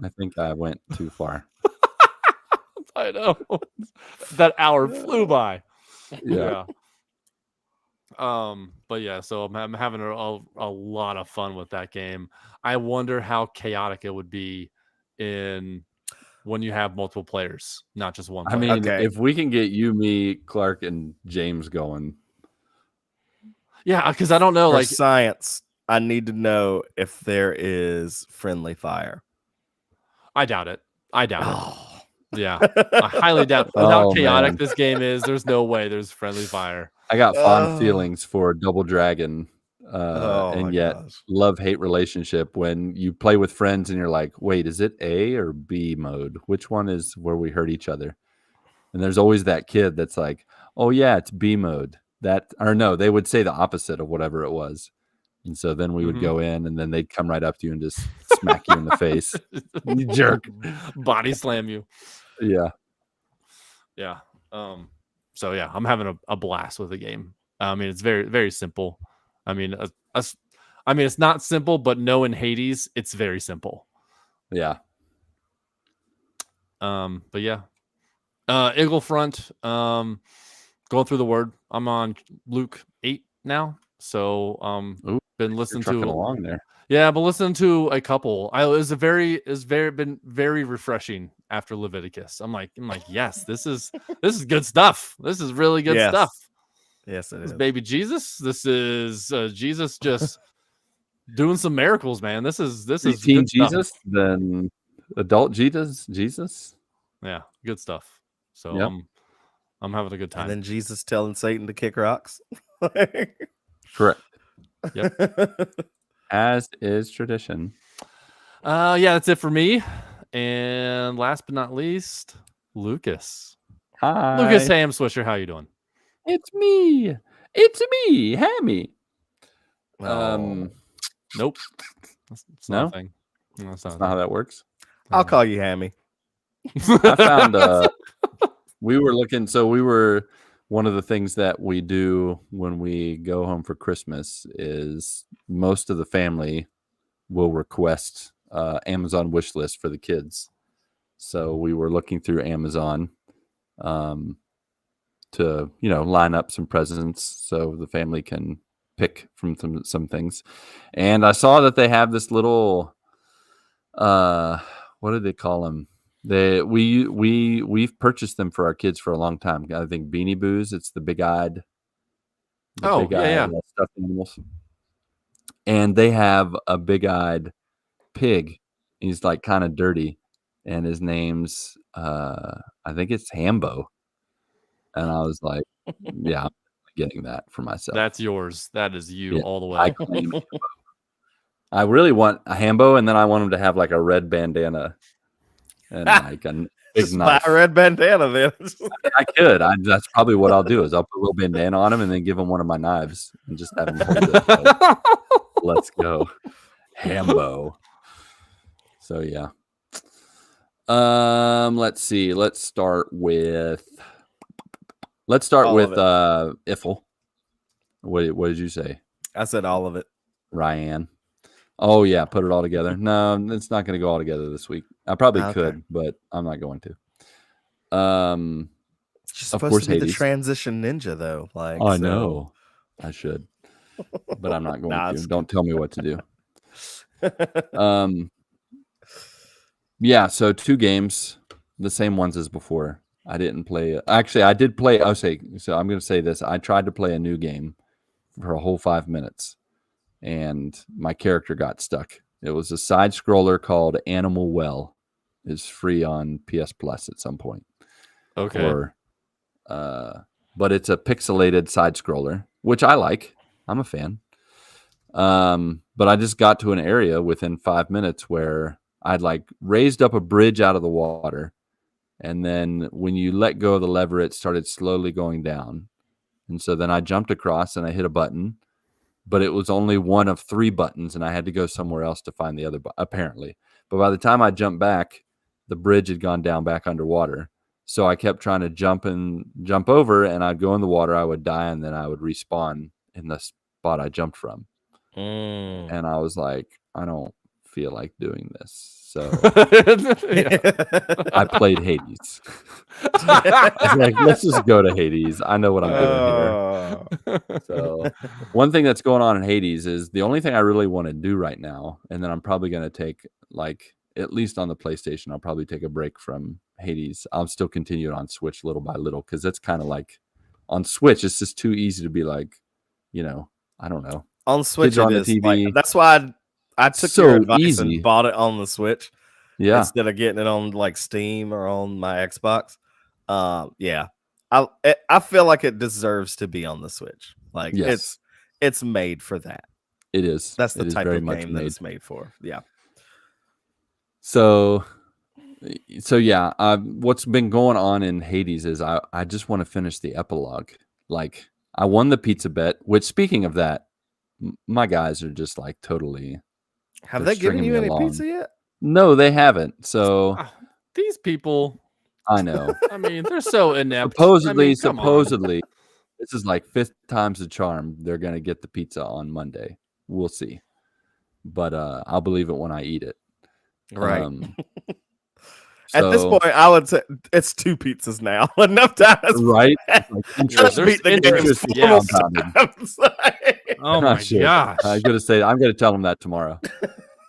I think I went too far. I know. That hour flew by. Yeah. But yeah, so I'm having a lot of fun with that game. I wonder how chaotic it would be when you have multiple players, not just one I player. mean, if we can get you, me, Clark, and James going. Yeah, because I don't know, For like science, I need to know if there is friendly fire. I doubt it. Oh. Yeah, I highly doubt how Oh, chaotic man. this game is. There's no way there's friendly fire. I got fond Oh. feelings for Double Dragon, Oh my and yet gosh. love-hate relationship when you play with friends and you're like, wait, is it A or B mode? Which one is where we hurt each other? And there's always that kid that's like, oh yeah, it's B mode. Or no, they would say the opposite of whatever it was. And so then we would go in, and then they'd come right up to you and just smack you in the face. You jerk. Body slam you. Yeah. Yeah. So yeah, I'm having a blast with the game. I mean, it's very, very simple. I mean, it's not simple, but knowing Hades, it's very simple. Yeah. But yeah. Eagle Front, going through the word. I'm on Luke 8 now. So Ooh, been listening trucking to along there. Yeah, but listen to a couple. Been very refreshing after Leviticus. I'm like, yes, this is good stuff. This is really good Yes. stuff. Yes, it This is. baby Jesus. This is Jesus just doing some miracles, man. This is Teen good stuff. Jesus, then adult Jesus. Yeah, good stuff. So Yep. I'm having a good time. And then Jesus telling Satan to kick rocks. Correct. Yep. As is tradition. Yeah, that's it for me. And last but not least, Lucas. Hi. Lucas Ham Swisher, how you doing? It's me, Hammy. Nope. It's No? not a thing. No, it's That's not not how that works. I'll call you Hammy. I found we were one of the things that we do when we go home for Christmas is most of the family will request Amazon wish list for the kids. So we were looking through Amazon to line up some presents so the family can pick from some things. And I saw that they have this little what do they call them? We've purchased them for our kids for a long time. I think Beanie Boos. It's the big-eyed. Yeah. Stuffed animals. And they have a big-eyed pig. He's like kind of dirty, and his name's I think it's Hambo. And I was like, yeah, I'm getting that for myself. That's yours. That is you all the way. I claim Hambo. I really want a Hambo, and then I want him to have like a red bandana and like a big Just buy knife. a red bandana then. I could. That's probably what I'll do. Is I'll put a little bandana on him and then give him one of my knives and just have him hold it. Like, let's go, Hambo. So yeah. Let's see. Let's start with All of it. Iffle. What did you say? I said all of it. Ryan. Oh yeah, put it all together. No, it's not going to go all together this week. I probably could, but I'm not going to. You're Of supposed course, to be the Hades. transition ninja, though. Like, I so- know. I should, but I'm not going Nah, to. it's- Don't tell me what to do. Yeah. So 2 games, the same ones as before. I didn't play. Actually, I did play. So I'm going to say this. I tried to play a new game for a whole 5 minutes, and my character got stuck. It was a side scroller called Animal Well. It's free on PS Plus at some point. Okay. But it's a pixelated side scroller, which I like. I'm a fan. But I just got to an area within 5 minutes where I'd like raised up a bridge out of the water. And then when you let go of the lever, it started slowly going down. And so then I jumped across and I hit a button but it was only one of 3 buttons, and I had to go somewhere else to find the other apparently. But by the time I jumped back, the bridge had gone down back underwater. So I kept trying to jump over, and I'd go in the water, I would die, and then I would respawn in the spot I jumped from. And I was like, I don't feel like doing this. So I played Hades. I was like, let's just go to Hades. I know what I'm doing here. So one thing that's going on in Hades is the only thing I really want to do right now, and then I'm probably going to take, like, at least on the PlayStation, I'll probably take a break from Hades. I'll still continue it on Switch little by little, because it's kind of like on Switch, it's just too easy to be like, I don't know. On Switch, on the is TV. like, that's why I took So your advice easy. and bought it on the Switch. Yeah. Instead of getting it on like Steam or on my Xbox. Yeah. I feel like it deserves to be on the Switch. Like, yes. it's made for that. It is. That's the type very of much game that it's made for. Yeah. So yeah, what's been going on in Hades is I just want to finish the epilogue. Like, I won the pizza bet, which, speaking of that, my guys are just like totally. Have they given you any pizza yet? No, they haven't. So these people, I know. I mean, they're so inept. Supposedly, on. This is like 5th time's the charm. They're gonna get the pizza on Monday. We'll see, but I'll believe it when I eat it. Right. At this point, I would say it's 2 pizzas now. Enough time. Right. Just beat the game. Oh my gosh. I'm gonna tell them that tomorrow.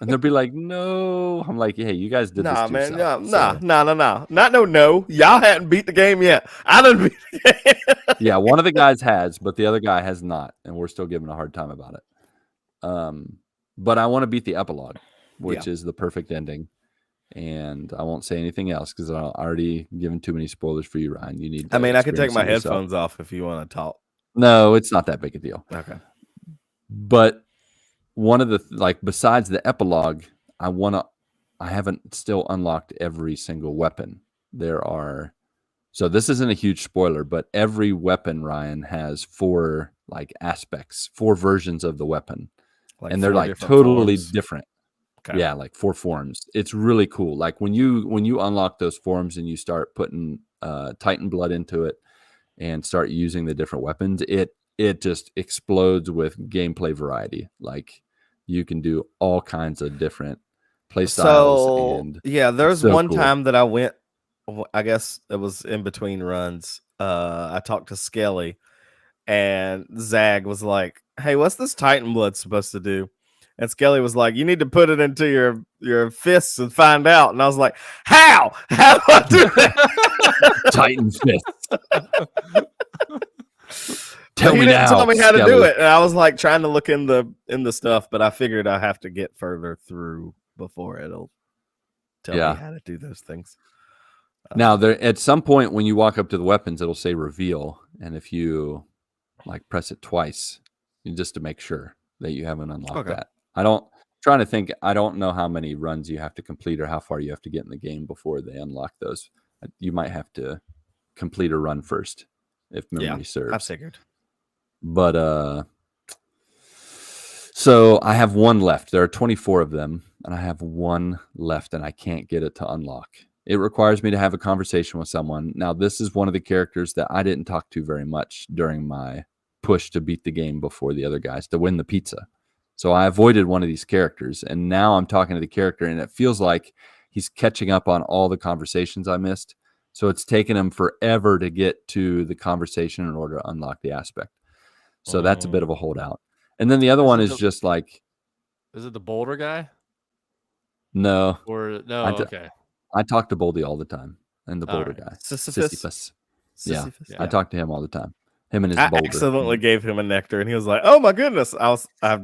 And they'll be like, no. I'm like, hey, you guys did this to yourself. Nah. Not no. Y'all hadn't beat the game yet. I didn't beat the game. Yeah, one of the guys has, but the other guy has not. And we're still giving a hard time about it. But I want to beat the epilogue, which is the perfect ending. And I won't say anything else because I'm already given too many spoilers for you, Ryan. You need to I could take my headphones off if you want to talk. No, it's not that big a deal. Okay. But one of the, besides the epilogue, I haven't still unlocked every single weapon. So this isn't a huge spoiler, but every weapon, Ryan, has 4 aspects, 4 versions of the weapon. And they're totally different. Okay. Yeah, 4 forms. It's really cool. Like when you unlock those forms and you start putting Titan blood into it and start using the different weapons, it just explodes with gameplay variety. Like, you can do all kinds of different play styles. There's one time that I went, I guess it was in between runs. I talked to Skelly, and Zag was like, hey, what's this Titan blood supposed to do? And Skelly was like, you need to put it into your fists and find out. And I was like, how do I do that? Titan fists. Tell me now. Tell me how to do it. And I was like trying to look in the stuff, but I figured I have to get further through before it'll tell me how to do those things. Now, at some point when you walk up to the weapons, it'll say reveal, and if you press it twice, just to make sure that you haven't unlocked that. I don't know how many runs you have to complete or how far you have to get in the game before they unlock those. You might have to complete a run first, if memory serves. I figured. But so I have 1 left. There are 24 of them, and I have 1 left, and I can't get it to unlock. It requires me to have a conversation with someone. Now, this is one of the characters that I didn't talk to very much during my push to beat the game before the other guys to win the pizza. So I avoided one of these characters, and now I'm talking to the character, and it feels like he's catching up on all the conversations I missed. So it's taken him forever to get to the conversation in order to unlock the aspect. So that's a bit of a holdout. And then the other one is just like... Is it the boulder guy? No. Or no, okay. I talk to Boldy all the time, and the boulder guy. Sisyphus. Yeah, I talk to him all the time. Him and his boulder. I accidentally gave him a nectar, and he was like, "Oh my goodness!" I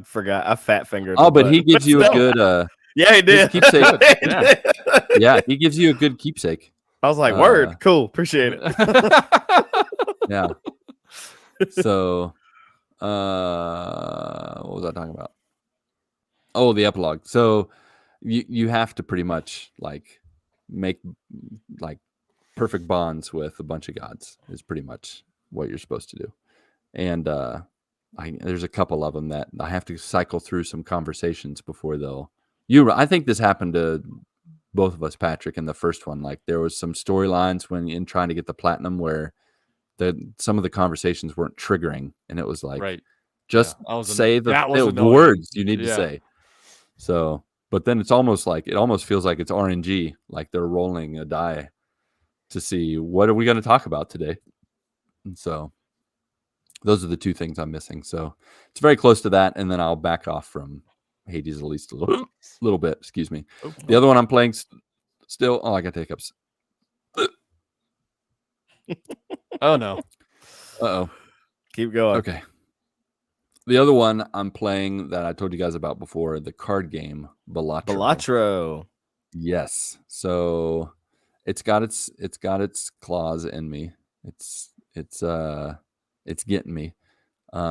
forgot. I fat fingered. Oh, but he gives you a good. Yeah, he did. Keepsake. Yeah, he gives you a good keepsake. I was like, "Word, cool, appreciate it." Yeah. So, what was I talking about? Oh, the epilogue. So, you have to pretty much make perfect bonds with a bunch of gods is pretty much what you're supposed to do. And there's a couple of them that I have to cycle through some conversations before I think this happened to both of us, Patrick, in the first one. Like there was some storylines when in trying to get the platinum where some of the conversations weren't triggering, and it was like, right. just say the words you need to say. So, but then it almost feels like it's RNG, like they're rolling a die to see what are we going to talk about today. And so those are the two things I'm missing. So it's very close to that, and then I'll back off from Hades at least a little bit. Excuse me. The other one I'm playing still. Oh, I got hiccups. Oh no. Uh-oh. Keep going. Okay. The other one I'm playing that I told you guys about before, the card game Balatro. Balatro. Yes. So it's got its claws in me. It's getting me.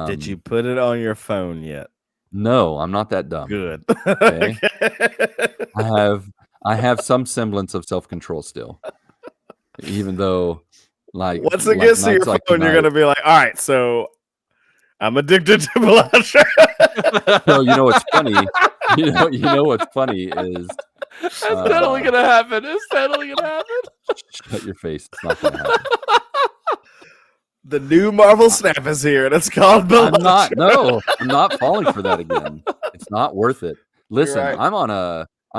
Did you put it on your phone yet? No, I'm not that dumb. Good. Okay. I have some semblance of self-control still. Even though once it gets to your phone, you're gonna be like, all right, so I'm addicted to Balatro. No, you know what's funny? You know what's funny is that's totally gonna happen. It's totally gonna happen. Shut your face. It's not gonna happen. The new Marvel Snap is here, and it's called Balatro. I'm not falling for that again. It's not worth it. Listen, right. I'm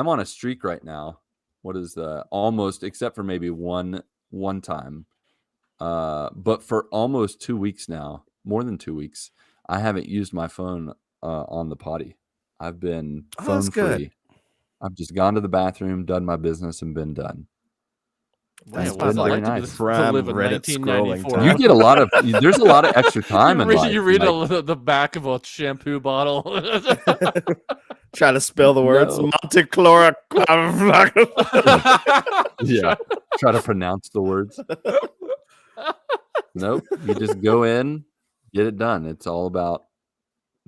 on a streak right now. What is almost, except for maybe one time. But for almost 2 weeks now, more than 2 weeks, I haven't used my phone on the potty. I've been phone free. I've just gone to the bathroom, done my business, and been done. That's very nice. Prime Reddit scrolling. You get there's a lot of extra time in life. You read the back of a shampoo bottle. Try to spell the words. Montichlora. Yeah. Try to pronounce the words. Nope. You just go in, get it done. It's all about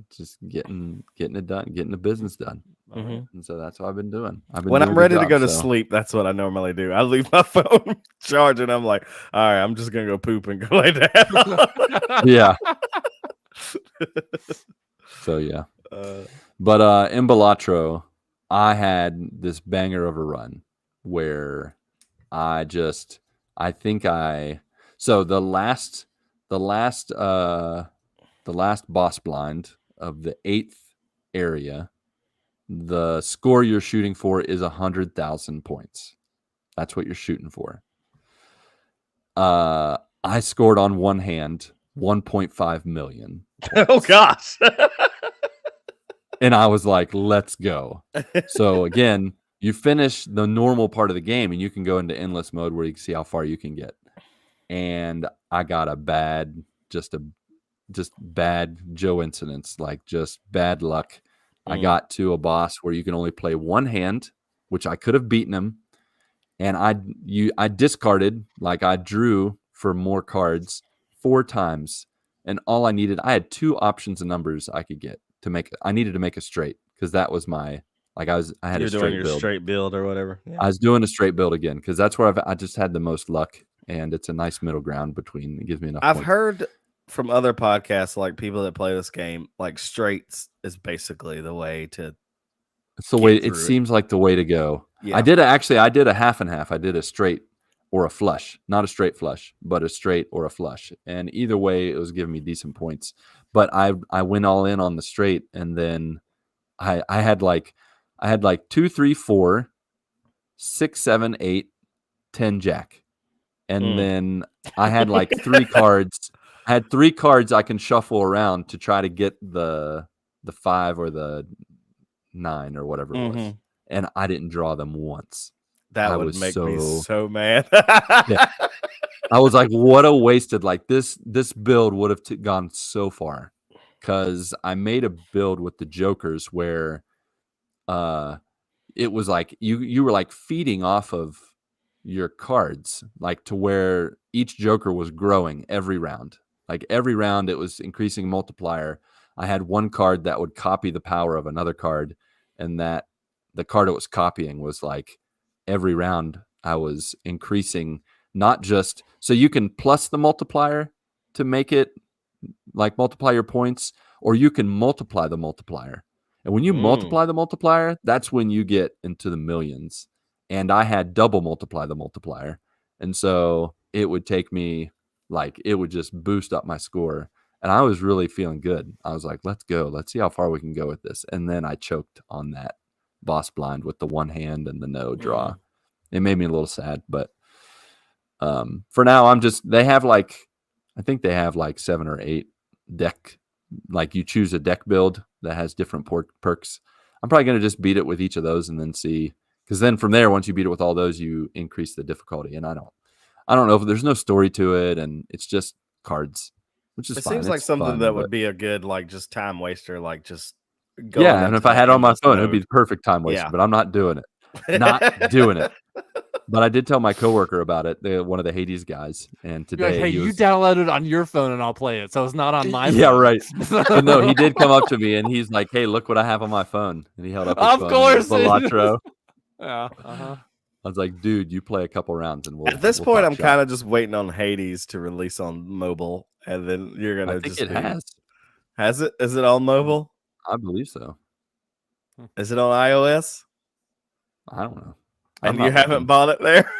just getting it done, getting the business done. Mm-hmm. And so that's what I've been doing. When I'm ready to go to sleep, that's what I normally do. I leave my phone charged, and I'm like, all right, I'm just gonna go poop and go lay down. Yeah. So yeah. But in Balatro, I had this banger of a run where so the last boss blind of the 8th area, the score you're shooting for is 100,000 points. That's what you're shooting for. I scored on one hand 1.5 million. Oh gosh. And I was like, let's go. So again, you finish the normal part of the game and you can go into endless mode where you can see how far you can get. And I got just bad Joe incidents, like just bad luck. I got to a boss where you can only play one hand, which I could have beaten him. And I discarded, like I drew for more cards 4 times. And all I had 2 options of numbers I could get I needed to make a straight, because that was my, like I had a straight build. Straight build or whatever. Yeah. I was doing a straight build again, because that's where I just had the most luck, and it's a nice middle ground between. It gives me enough. I've heard from other podcasts, like people that play this game, like straights is basically the way to. It's the way. It seems like the way to go. Yeah. I did a half and half. I did a straight or a flush, not a straight flush, but a straight or a flush. And either way, it was giving me decent points. But I went all in on the straight, and then I had like 2, 3, 4, 6, 7, 8, 10 jack, and then I had like 3 cards. I had 3 cards I can shuffle around to try to get the 5 or the 9 or whatever it was, and I didn't draw them once. That would make me so mad. Yeah. I was like, what a wasted, like this build would have gone so far, because I made a build with the jokers where it was like you were like feeding off of your cards, like to where each joker was growing every round. Like every round it was increasing multiplier. I had one card that would copy the power of another card, and that the card it was copying was like every round I was increasing, not just so you can plus the multiplier to make it like multiply your points, or you can multiply the multiplier. And when you multiply the multiplier, that's when you get into the millions. And I had double multiply the multiplier. And so it would take me, like, it would just boost up my score. And I was really feeling good. I was like, let's go. Let's see how far we can go with this. And then I choked on that boss blind with the one hand and the no draw. It made me a little sad, but for now, they have like, I think they have like 7 or 8 deck, like you choose a deck build that has different perks. I'm probably going to just beat it with each of those and then see, because then from there, once you beat it with all those, you increase the difficulty. And I don't know if there's no story to it, and it's just cards, which is fine. Seems like it's something fun, that would be a good, like, just time waster, like just go. Yeah, and if I had it on my phone, it'd be the perfect time waster, but I'm not doing it. Not doing it. But I did tell my coworker about it, one of the Hades guys, and today like, hey, you download it on your phone and I'll play it, so it's not on my phone. Yeah, right. But no, he did come up to me and he's like, "Hey, look what I have on my phone," and he held up his phone. Of course, Balatro. Yeah. I was like, "Dude, you play a couple rounds and we'll." At this point, I'm kind of just waiting on Hades to release on mobile, and then you're gonna. I think it has. Has it? Is it on mobile? I believe so. Is it on iOS? I don't know. And you haven't bought it there?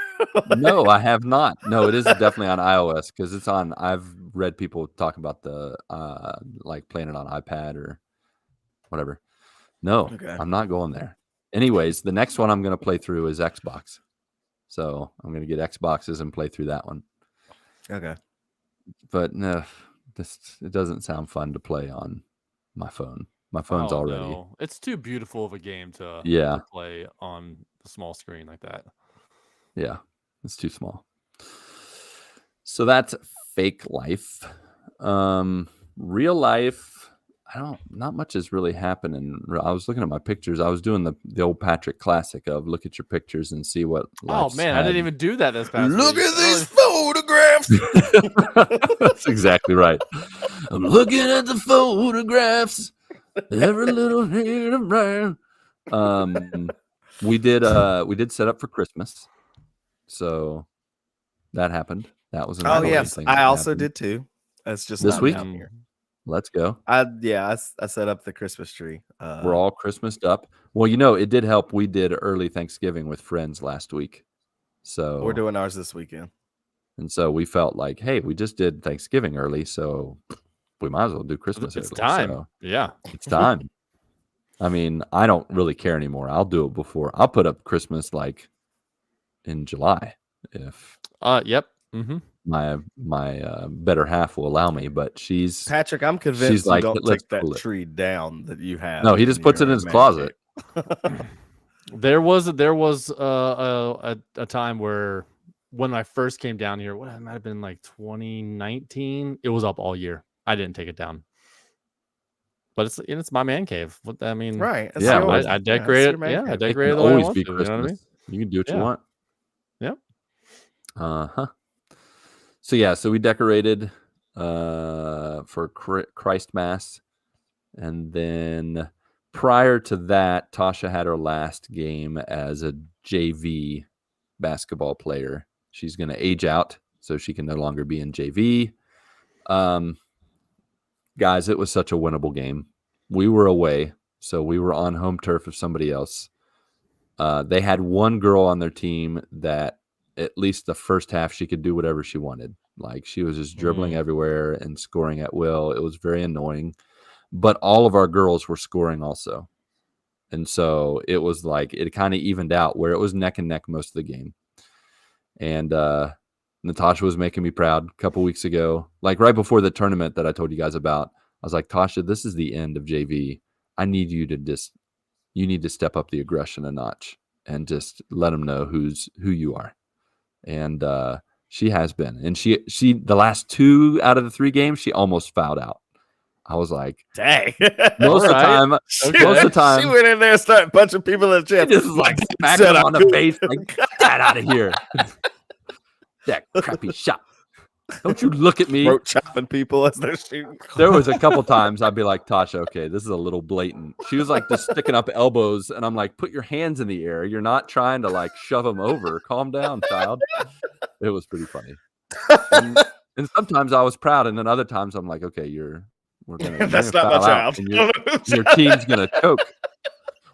No, I have not. No, it is definitely on iOS because it's on. I've read people talk about the like playing it on iPad or whatever. No, I'm not going there. Anyways, the next one I'm going to play through is Xbox. So I'm going to get Xboxes and play through that one. Okay. But no, it doesn't sound fun to play on my phone. My phone's already. No. It's too beautiful of a game to play on the small screen like that. Yeah, it's too small. So that's fake life. Real life, not much is really happening. I was looking at my pictures. I was doing the old Patrick classic of look at your pictures and see what. Oh man, I didn't even do that this past Look week. at these photographs. That's exactly right. I'm looking at the photographs. Every little hint of brown. We did set up for Christmas, so that happened. That was an yes, thing I also did too. That's just this week. Here. Let's go. I set up the Christmas tree. We're all Christmased up. Well, it did help. We did early Thanksgiving with friends last week, so we're doing ours this weekend. And so we felt like, hey, we just did Thanksgiving early, so we might as well do Christmas early. It's time. So yeah. It's time. I mean, I don't really care anymore. I'll do it before. I'll put up Christmas like in July if yep. Mm-hmm. My better half will allow me, but she's Patrick, I'm convinced she's like, you don't take that tree down that you have. No, he just puts it in his closet. There was a time where when I first came down here, it might have been like 2019. It was up all year. I didn't take it down, but it's my man cave. What I mean, right? Yeah, I decorate it. Yeah, I decorate it. Always be Christmas. You know what I mean? You can do what you want. Yep. So we decorated for Christ Mass, and then prior to that, Tasha had her last game as a JV basketball player. She's going to age out, so she can no longer be in JV. Guys, it was such a winnable game. We were away, so we were on home turf of somebody else. They had one girl on their team that at least the first half she could do whatever she wanted. Like she was just dribbling everywhere and scoring at will. It was very annoying, but all of our girls were scoring also. And so it was like, it kind of evened out where it was neck and neck most of the game. And Natasha was making me proud a couple weeks ago, like right before the tournament that I told you guys about. I was like, Tasha, this is the end of JV. I need you to you need to step up the aggression a notch and just let them know who you are. And she has been. And she the last 2 out of the 3 games, she almost fouled out. I was like, dang. Most of the time, she went in there and started punching people in the chest. Just like smacked them on the face, like, get that out of here. That crappy shot. Don't you look at me. Throat chopping people as they're shooting. There was a couple times I'd be like, Tasha, okay, this is a little blatant. She was like just sticking up elbows, and I'm like, put your hands in the air. You're not trying to like shove them over. Calm down, child. It was pretty funny. And sometimes I was proud, and then other times I'm like, okay, we're gonna That's not my foul out, job. and your team's gonna choke.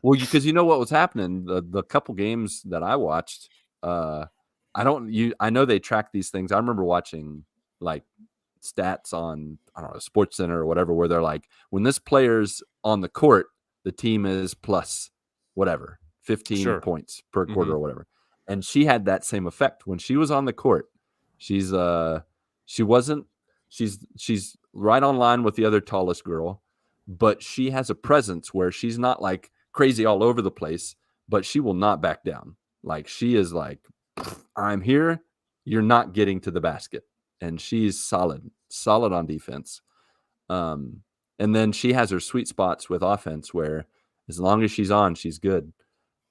Well, because you know what was happening, the couple games that I watched, I know they track these things. I remember watching like stats on, I don't know, Sports Center or whatever, where they're like, when this player's on the court, the team is plus whatever, 15 points per quarter or whatever. And she had that same effect when she was on the court. She's right on line with the other tallest girl, but she has a presence where she's not like crazy all over the place, but she will not back down. Like she is like, I'm here, you're not getting to the basket. And she's solid on defense. And then she has her sweet spots with offense where as long as she's on, she's good.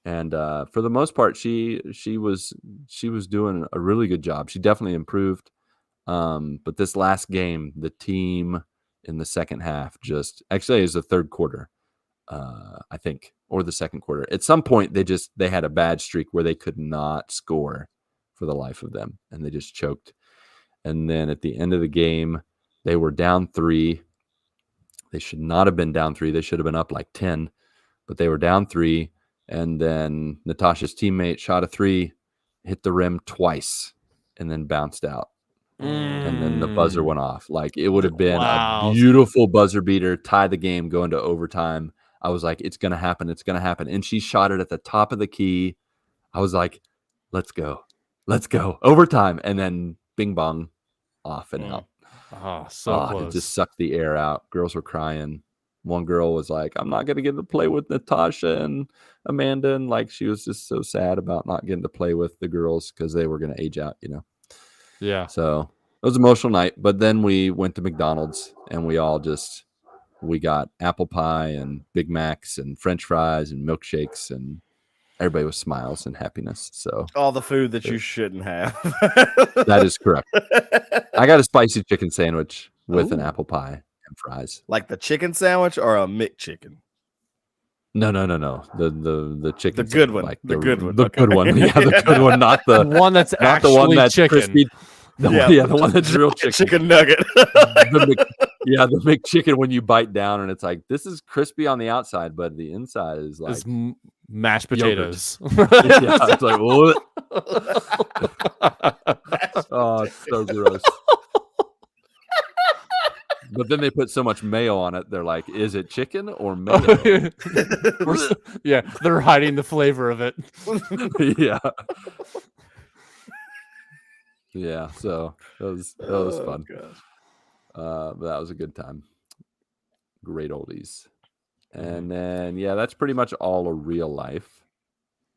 And for the most part, she was doing a really good job. She definitely improved. But this last game, the team in the second half actually it was the third quarter, I think, or the second quarter. At some point, they had a bad streak where they could not score for the life of them, and they just choked. And then at the end of the game, they were down 3. They should not have been down 3. They should have been up like 10, but they were down 3. And then Natasha's teammate shot a 3, hit the rim twice, and then bounced out. And then the buzzer went off. Like it would have been a beautiful buzzer beater, tie the game, go into overtime. I was like, it's going to happen. It's going to happen. And she shot it at the top of the key. I was like, let's go. Overtime. And then bing bong, off and out. Oh, so close. It just sucked the air out. Girls were crying. One girl was like, I'm not going to get to play with Natasha and Amanda. And like, she was just so sad about not getting to play with the girls because they were going to age out, Yeah. So it was an emotional night. But then we went to McDonald's and we got apple pie and Big Macs and French fries and milkshakes, and everybody was smiles and happiness. So all the food that you shouldn't have. That is correct. I got a spicy chicken sandwich with an apple pie and fries. Like the chicken sandwich or a McChicken? No. The chicken. The good one. Like the good one. The good one. Yeah, the good one, not the one that's not actually the one that's chicken. crispy. The one that's real chicken. Chicken nugget. the McChicken when you bite down and it's like, this is crispy on the outside, but the inside is like mashed potatoes. Yeah, it's like, what? Oh, it's so gross. But then they put so much mayo on it, they're like, is it chicken or mayo? Yeah, they're hiding the flavor of it. Yeah. Yeah, so that was fun. But that was a good time. Great oldies. And then that's pretty much all of real life.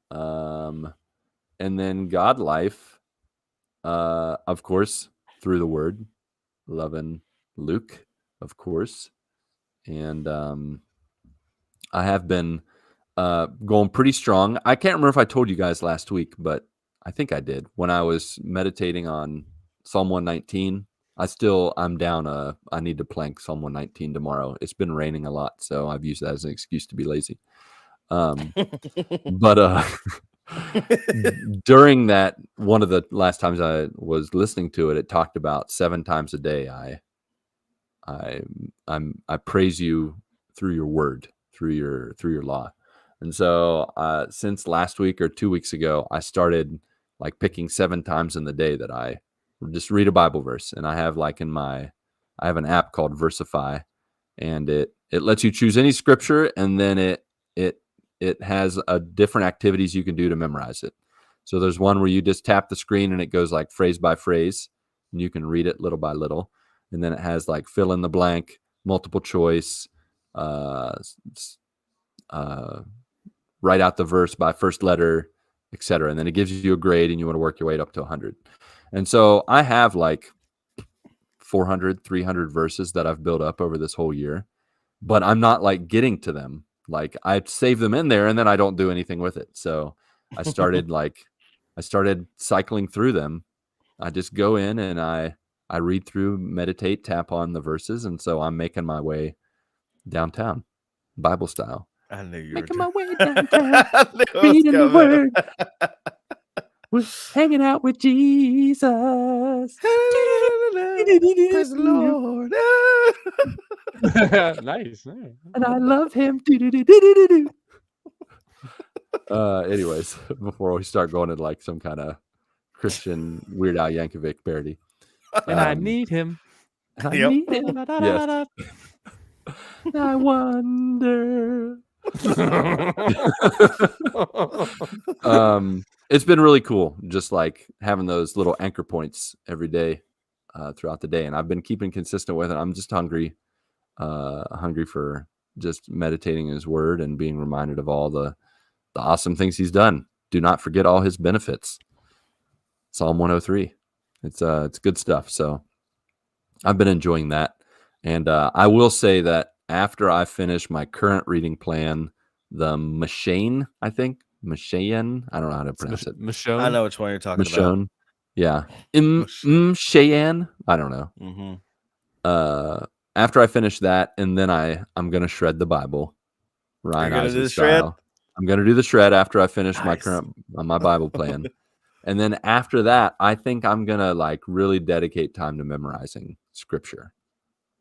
And then God life, of course, through the word, loving Luke, of course. And I have been going pretty strong. I can't remember if I told you guys last week, but I think I did. When I was meditating on Psalm 119, I'm down. I need to plank Psalm 119 tomorrow. It's been raining a lot, so I've used that as an excuse to be lazy. But during that, one of the last times I was listening to it, it talked about 7 times a day. I praise you through your word, through your law. And so since last week or 2 weeks ago, I started like picking 7 times in the day that I just read a Bible verse. And I have I have an app called Versify, and it lets you choose any scripture, and then it has different activities you can do to memorize it. So there's one where you just tap the screen and it goes like phrase by phrase, and you can read it little by little. And then it has like fill in the blank, multiple choice, write out the verse by first letter, etc. And then it gives you a grade, and you want to work your way up to 100. And so I have like 400, 300 verses that I've built up over this whole year, but I'm not like getting to them. Like I save them in there and then I don't do anything with it. So I started cycling through them. I just go in and I read through, meditate, tap on the verses. And so I'm making my way downtown, Bible style. I knew you making were my way downtown, reading the word. We're hanging out with Jesus. Praise the Lord. Nice. And I love him. Anyways, before we start going into like some kind of Christian Weird Al Yankovic parody. And I need him. And I Yep. need him. Yes. I wonder. It's been really cool just like having those little anchor points every day throughout the day, and I've been keeping consistent with it. I'm just hungry for just meditating in his word and being reminded of all the awesome things he's done. Do not forget all his benefits. Psalm 103. It's good stuff. So I've been enjoying that, and I will say that after I finish my current reading plan, the Machane, I don't know how to pronounce it. Michonne. I know which one you're talking Michonne. Yeah. Michonne. Cheyenne. I don't know. about. After I finish that, and then I'm gonna shred the Bible. Ryan You're gonna do Eisen the shred? style. I'm gonna do the shred after I finish my Nice. current my Bible plan. And then after that, I think I'm gonna like really dedicate time to memorizing scripture.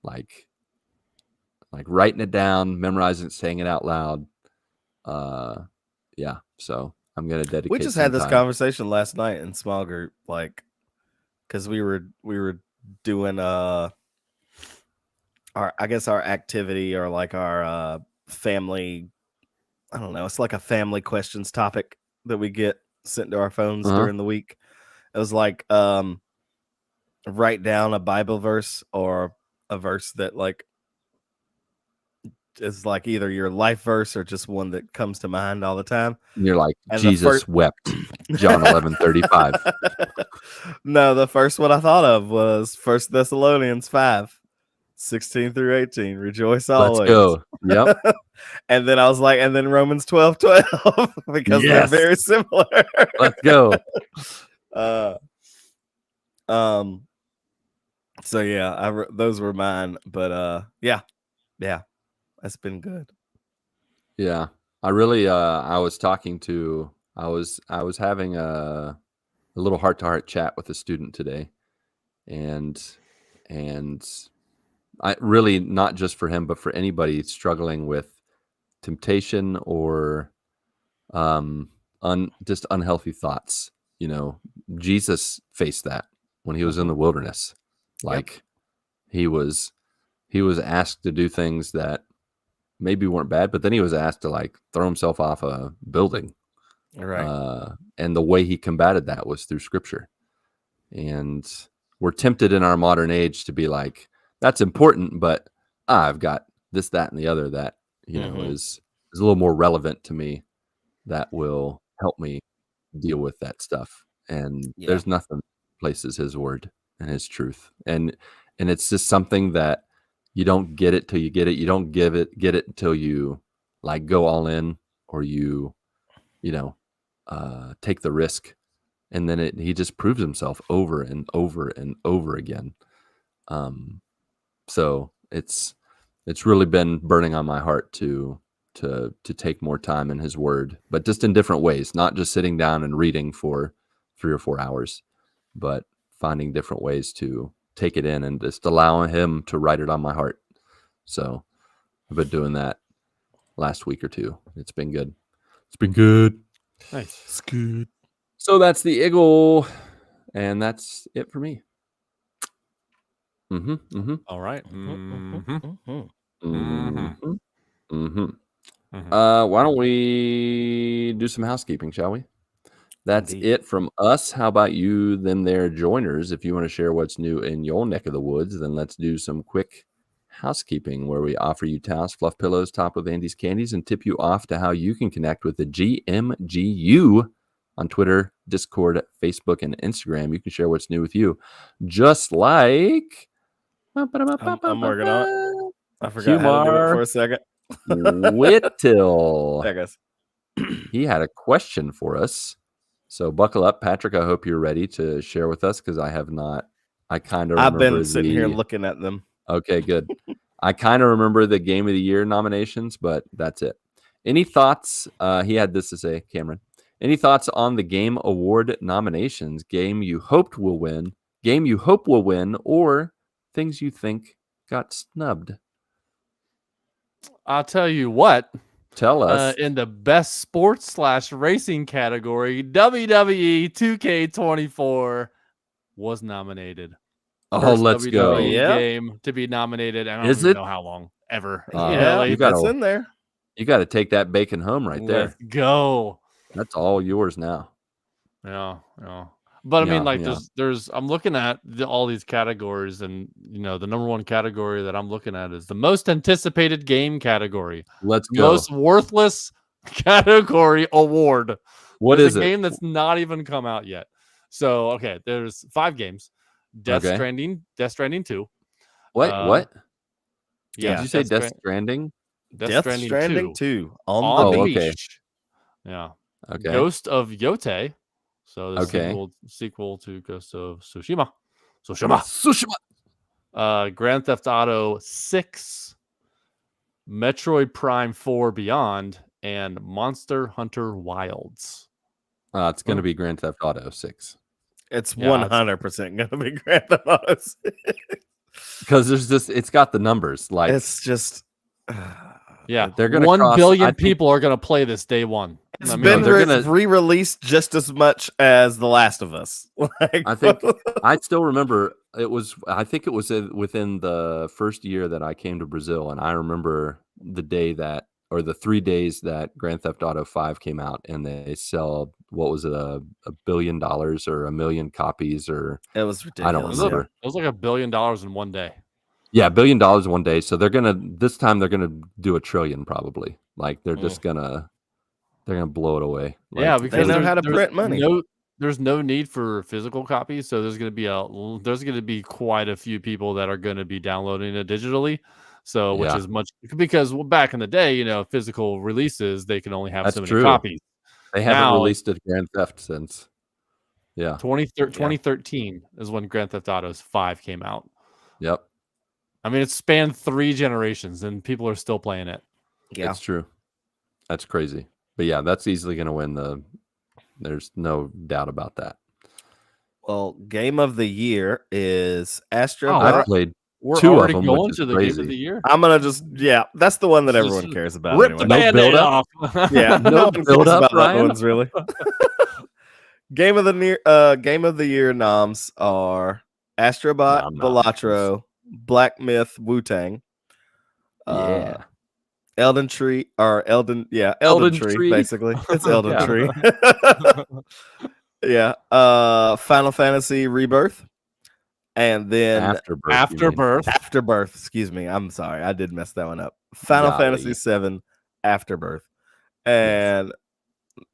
Like writing it down, memorizing it, saying it out loud. Yeah. So I'm gonna dedicate. We just some had this time. conversation last night in small group, like, because we were doing our activity or like our family. I don't know. It's like a family questions topic that we get sent to our phones during the week. It was like write down a Bible verse or a verse that like is like either your life verse or just one that comes to mind all the time. And you're like, And Jesus wept. John 11:35. No, the first one I thought of was 1 Thessalonians 5:16 through 18. Rejoice always. Let's go. Yep. And then I was like, and then Romans 12:12 because Yes. they're very similar. Let's go. So yeah, those were mine, but yeah, that's been good. Yeah. I really I was having a little heart-to-heart chat with a student today, and I really, not just for him but for anybody struggling with temptation or just unhealthy thoughts. You know, Jesus faced that when he was in the wilderness. Like he was asked to do things that maybe weren't bad, but then he was asked to like throw himself off a building. Right. And the way he combated that was through scripture. And we're tempted in our modern age to be like, that's important, but I've got this, that, and the other that, you know, is a little more relevant to me, that will help me deal with that stuff. And there's nothing places his word and his truth. And it's just something that you don't get it till you get it. You don't get it until you like go all in, or you know, take the risk. And then he just proves himself over and over and over again. So it's really been burning on my heart to take more time in his word, but just in different ways, not just sitting down and reading for 3 or 4 hours, but finding different ways to take it in and just allowing him to write it on my heart. So I've been doing that last week or two. It's been good. Nice. It's good. So that's the Eagle, and that's it for me. All right. Why don't we do some housekeeping, shall we? That's it from us. How about you, them there joiners? If you want to share what's new in your neck of the woods, then let's do some quick housekeeping where we offer you towels, fluff pillows, topped with Andy's candies, and tip you off to how you can connect with the GMGU on Twitter, Discord, Facebook, and Instagram. You can share what's new with you. Just like... I'm working on it. I forgot how to do it for a second. Whittle. There goes. He had a question for us. So buckle up, Patrick. I hope you're ready to share with us, because I have not. I kind of remember. I've been sitting here looking at them. Okay, good. I kind of remember the Game of the Year nominations, but that's it. Any thoughts? He had this to say, Cameron. Any thoughts on the Game Award nominations? Game you hoped will win, game you hope will win, or things you think got snubbed? I'll tell you what. Tell us. In the best sports/racing category, WWE 2K24 was nominated. First Let's go. WWE Yeah. game to be nominated. I don't Is even it? know how long ever. Yeah, like, you gotta- that's in there. You got to take that bacon home right there. Let's go. That's all yours now. Yeah. But I mean, Yeah, like, yeah. there's. I'm looking at all these categories, and the number one category that I'm looking at is the most anticipated game category. Let's go. Most worthless category award. What There's is a it? game that's not even come out yet. So okay, there's 5 games. Death Okay. Stranding 2. What? Yeah, Did you say Death Stranding? Death Stranding 2 on on the the beach. okay. beach. Yeah. Okay. Ghost of Yote. So the Okay. sequel to Ghost of Tsushima. Tsushima. Grand Theft Auto 6, Metroid Prime 4 Beyond, and Monster Hunter Wilds. It's going to be Grand Theft Auto 6. It's Yeah, 100% going to be Grand Theft Auto 6. Because it's got the numbers. Like, It's just... Yeah, they're gonna 1 cross- billion I think- people are going to play this day one. It's I mean, been they're gonna- re-released just as much as The Last of Us. Like, I think I still remember I think it was within the first year that I came to Brazil, and I remember the day that, or the 3 days that Grand Theft Auto 5 came out, and they sell, what was it, $1 billion or 1 million copies, or it was ridiculous. I don't remember. It was like $1 billion in one day. Yeah, $1 billion in one day. So this time they're gonna do $1 trillion probably. Like they're just gonna blow it away. Like, Yeah, because know how to there's print money. There's no need for physical copies, so there's going to be quite a few people that are going to be downloading it digitally. So, which Yeah. is much, because back in the day, physical releases, they can only have That's so many true. copies. they haven't now- released a Grand Theft since. Yeah. 2013 is when Grand Theft Auto 5 came out. Yep. I mean, it spanned 3 generations, and people are still playing it. Yeah. It's true. That's crazy. But yeah, that's easily going to win there's no doubt about that. Well, Game of the Year is Astro. Oh, I've played We're 2 of already them, going which is to the crazy. game of the year. I'm going to that's the one that Just everyone cares about. Rip anyway. the No Band-Aid build-up? off. Yeah, No no one cares build-up, about Ryan? other ones really. Game of the Year noms are Astrobot, Nom noms. Balatro, Black Myth, Wu-Tang, Yeah. Elden Tree, Elden Elden Tree, Tree. basically. It's Elden Yeah. Tree. Yeah. Final Fantasy Rebirth. And then Afterbirth. you mean. Afterbirth. Afterbirth. Excuse me. I'm sorry. I did mess that one up. Final Golly. Fantasy 7 Afterbirth. And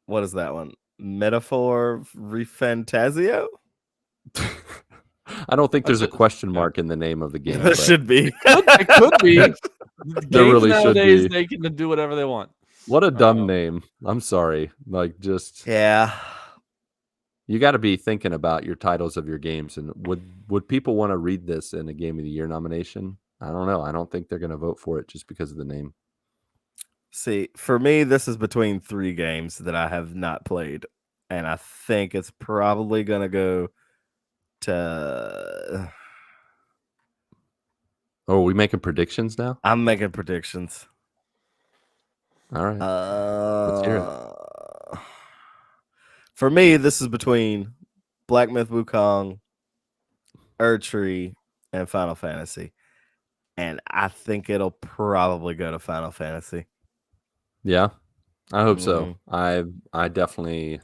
what is that one? Metaphor Refantasio? I don't think there's a question mark in the name of the game. There but should be. It could be. There Games really should nowadays, be. they can do whatever they want. What a dumb name. I'm sorry. Like, just Yeah. you got to be thinking about your titles of your games. And would people want to read this in a Game of the Year nomination? I don't know. I don't think they're going to vote for it just because of the name. See, for me, this is between 3 games that I have not played. And I think it's probably going to go to... Oh, are we making predictions now? I'm making predictions. All right. Let's hear it. For me, this is between Black Myth Wukong, Erdtree, and Final Fantasy. And I think it'll probably go to Final Fantasy. Yeah, I hope so. I definitely,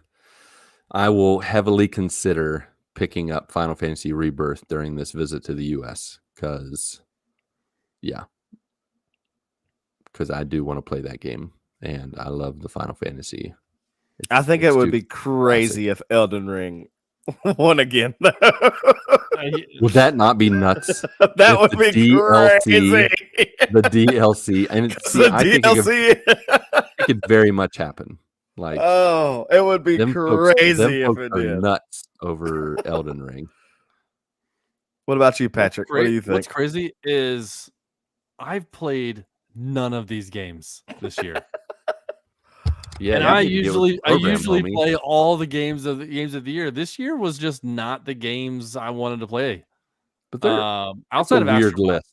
I will heavily consider picking up Final Fantasy Rebirth during this visit to the U.S. because I do want to play that game, and I love the Final Fantasy. I think it's it would too be crazy if Elden Ring won again. Would that not be nuts? That If would the be DLC crazy. The DLC, and see, The I think DLC. it could very much happen. Like, Oh, it would be them folks crazy if it are did. nuts over Elden Ring. What about you, Patrick? What do you What's think? crazy is I've played none of these games this year. Yeah, and you I need to get with the usually program, homie. play all the games of the year. This year was just not the games I wanted to play. But it's Outside a of weird Astrobot. list.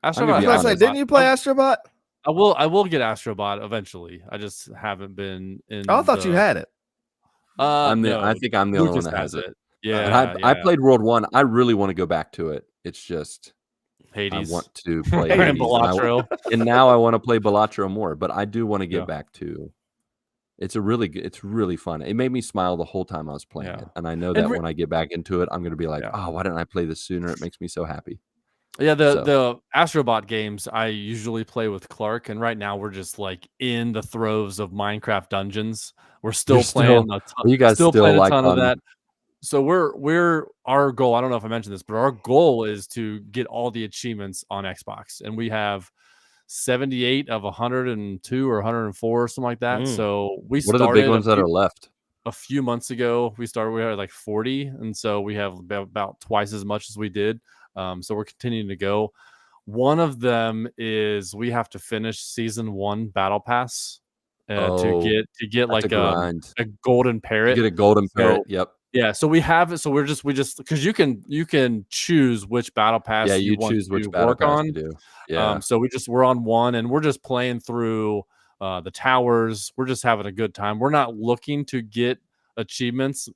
I'm gonna Astrobot, I be was gonna say, honest. didn't you play Astrobot? I will get Astrobot eventually. I just haven't been in. Oh, I thought you had it. No, I think I'm the only one Lucas that has it. Yeah, And I played World 1. I really want to go back to it. It's just Hades. I want to play and Hades, Balatro. and now I want to play Balatro more. But I do want to get Yeah. back to. It's really fun. It made me smile the whole time I was playing it, and I know that when I get back into it, I'm going to be like, oh, why didn't I play this sooner? It makes me so happy. Yeah, the Astrobot games I usually play with Clark, and right now we're just like in the throes of Minecraft Dungeons. We're still playing a ton, you guys still playing like a ton of that. So we're our goal. I don't know if I mentioned this, but our goal is to get all the achievements on Xbox, and we have 78 of 102 or 104 or something like that. So we what are the big ones that are left? A few months ago, we had like 40, and so we have about twice as much as we did. So we're continuing to go. One of them is we have to finish season 1 battle pass to get like a golden parrot. Get a golden parrot. Yep. Yeah. So we have it. So we just because you can choose which battle pass you want choose which to battle work pass on. to do. Yeah. So we're on one, and we're just playing through the towers. We're just having a good time. We're not looking to get achievements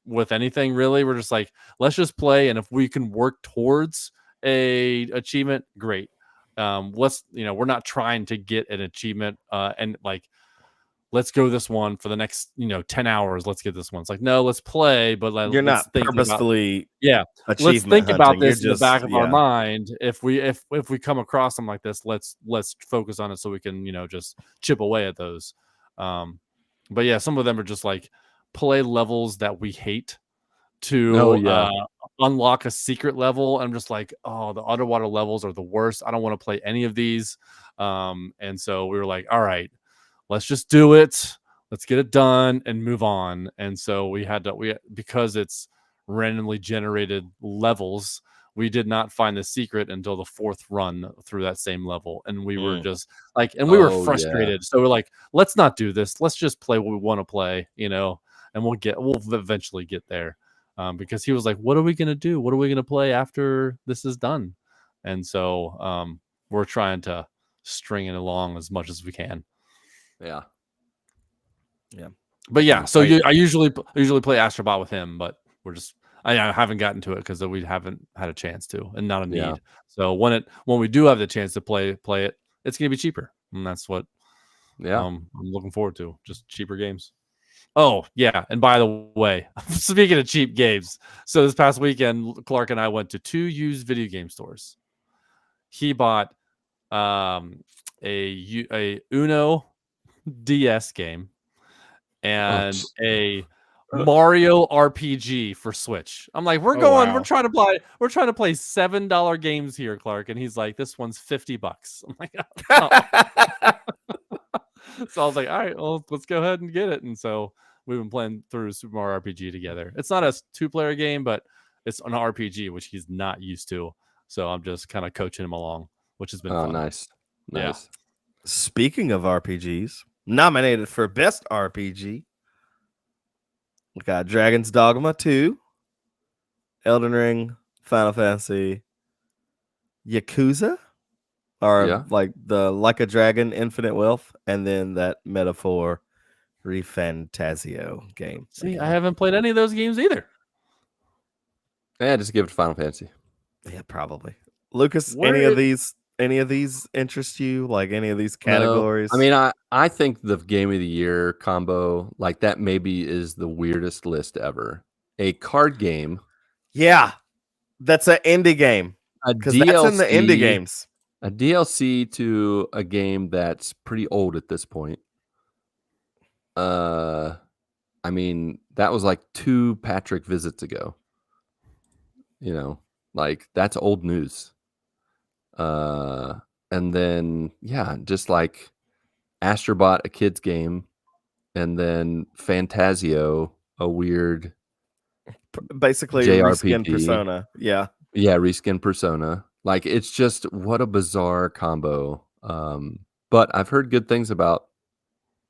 with anything really. We're just like, let's just play, and if we can work towards a achievement, great. We're not trying to get an achievement and like let's go this one for the next 10 hours, let's get this one. It's like, no, let's play, but you're not purposefully let's think about this in the back of our yeah. mind. If we come across something like this, let's focus on it so we can just chip away at those. But yeah, some of them are just like play levels that we hate to unlock a secret level. I'm just like, oh, the underwater levels are the worst. I don't want to play any of these. And so we were like, all right, let's just do it. Let's get it done and move on. And so because it's randomly generated levels, we did not find the secret until the 4th run through that same level. And we were just like, and we were frustrated. So we're like, let's not do this. Let's just play what we want to play, and we'll eventually get there. Because he was like, what are we going to do? What are we going to play after this is done? And so we're trying to string it along as much as we can. Yeah. But yeah, so I usually play Astrobot with him, but I haven't gotten to it because we haven't had a chance to, and not a need. Yeah. So when we do have the chance to play it, it's going to be cheaper, and that's what I'm looking forward to. Just cheaper games. Oh yeah, and by the way, speaking of cheap games, so this past weekend, Clark and I went to 2 used video game stores. He bought a Uno DS game and a Mario RPG for Switch. I'm like, we're trying to play $7 games here, Clark, and he's like, this one's $50. I'm like, oh. So I was like, all right, well, let's go ahead and get it. And so we've been playing through Super Mario RPG together. It's not a 2-player game, but it's an RPG, which he's not used to. So I'm just kind of coaching him along, which has been fun. Nice. Yeah. Speaking of RPGs, nominated for Best RPG, we got Dragon's Dogma 2, Elden Ring, Final Fantasy, Yakuza, or like a Dragon, Infinite Wealth, and then that Metaphor Refantasio game. See, I haven't played any of those games either. Yeah, just give it to Final Fantasy. Yeah, probably. Lucas, any of these interest you? Like any of these categories? No. I mean, I think the Game of the Year combo, like that maybe is the weirdest list ever. A card game. Yeah. That's an indie game. Because that's in the indie games. A DLC to a game that's pretty old at this point. I mean, that was like 2 Patrick visits ago. Like that's old news. And then just like Astrobot, a kid's game, and then Fantasio, a weird basically JRPG. Reskin Persona. Yeah, Reskin Persona. Like it's just what a bizarre combo. But I've heard good things about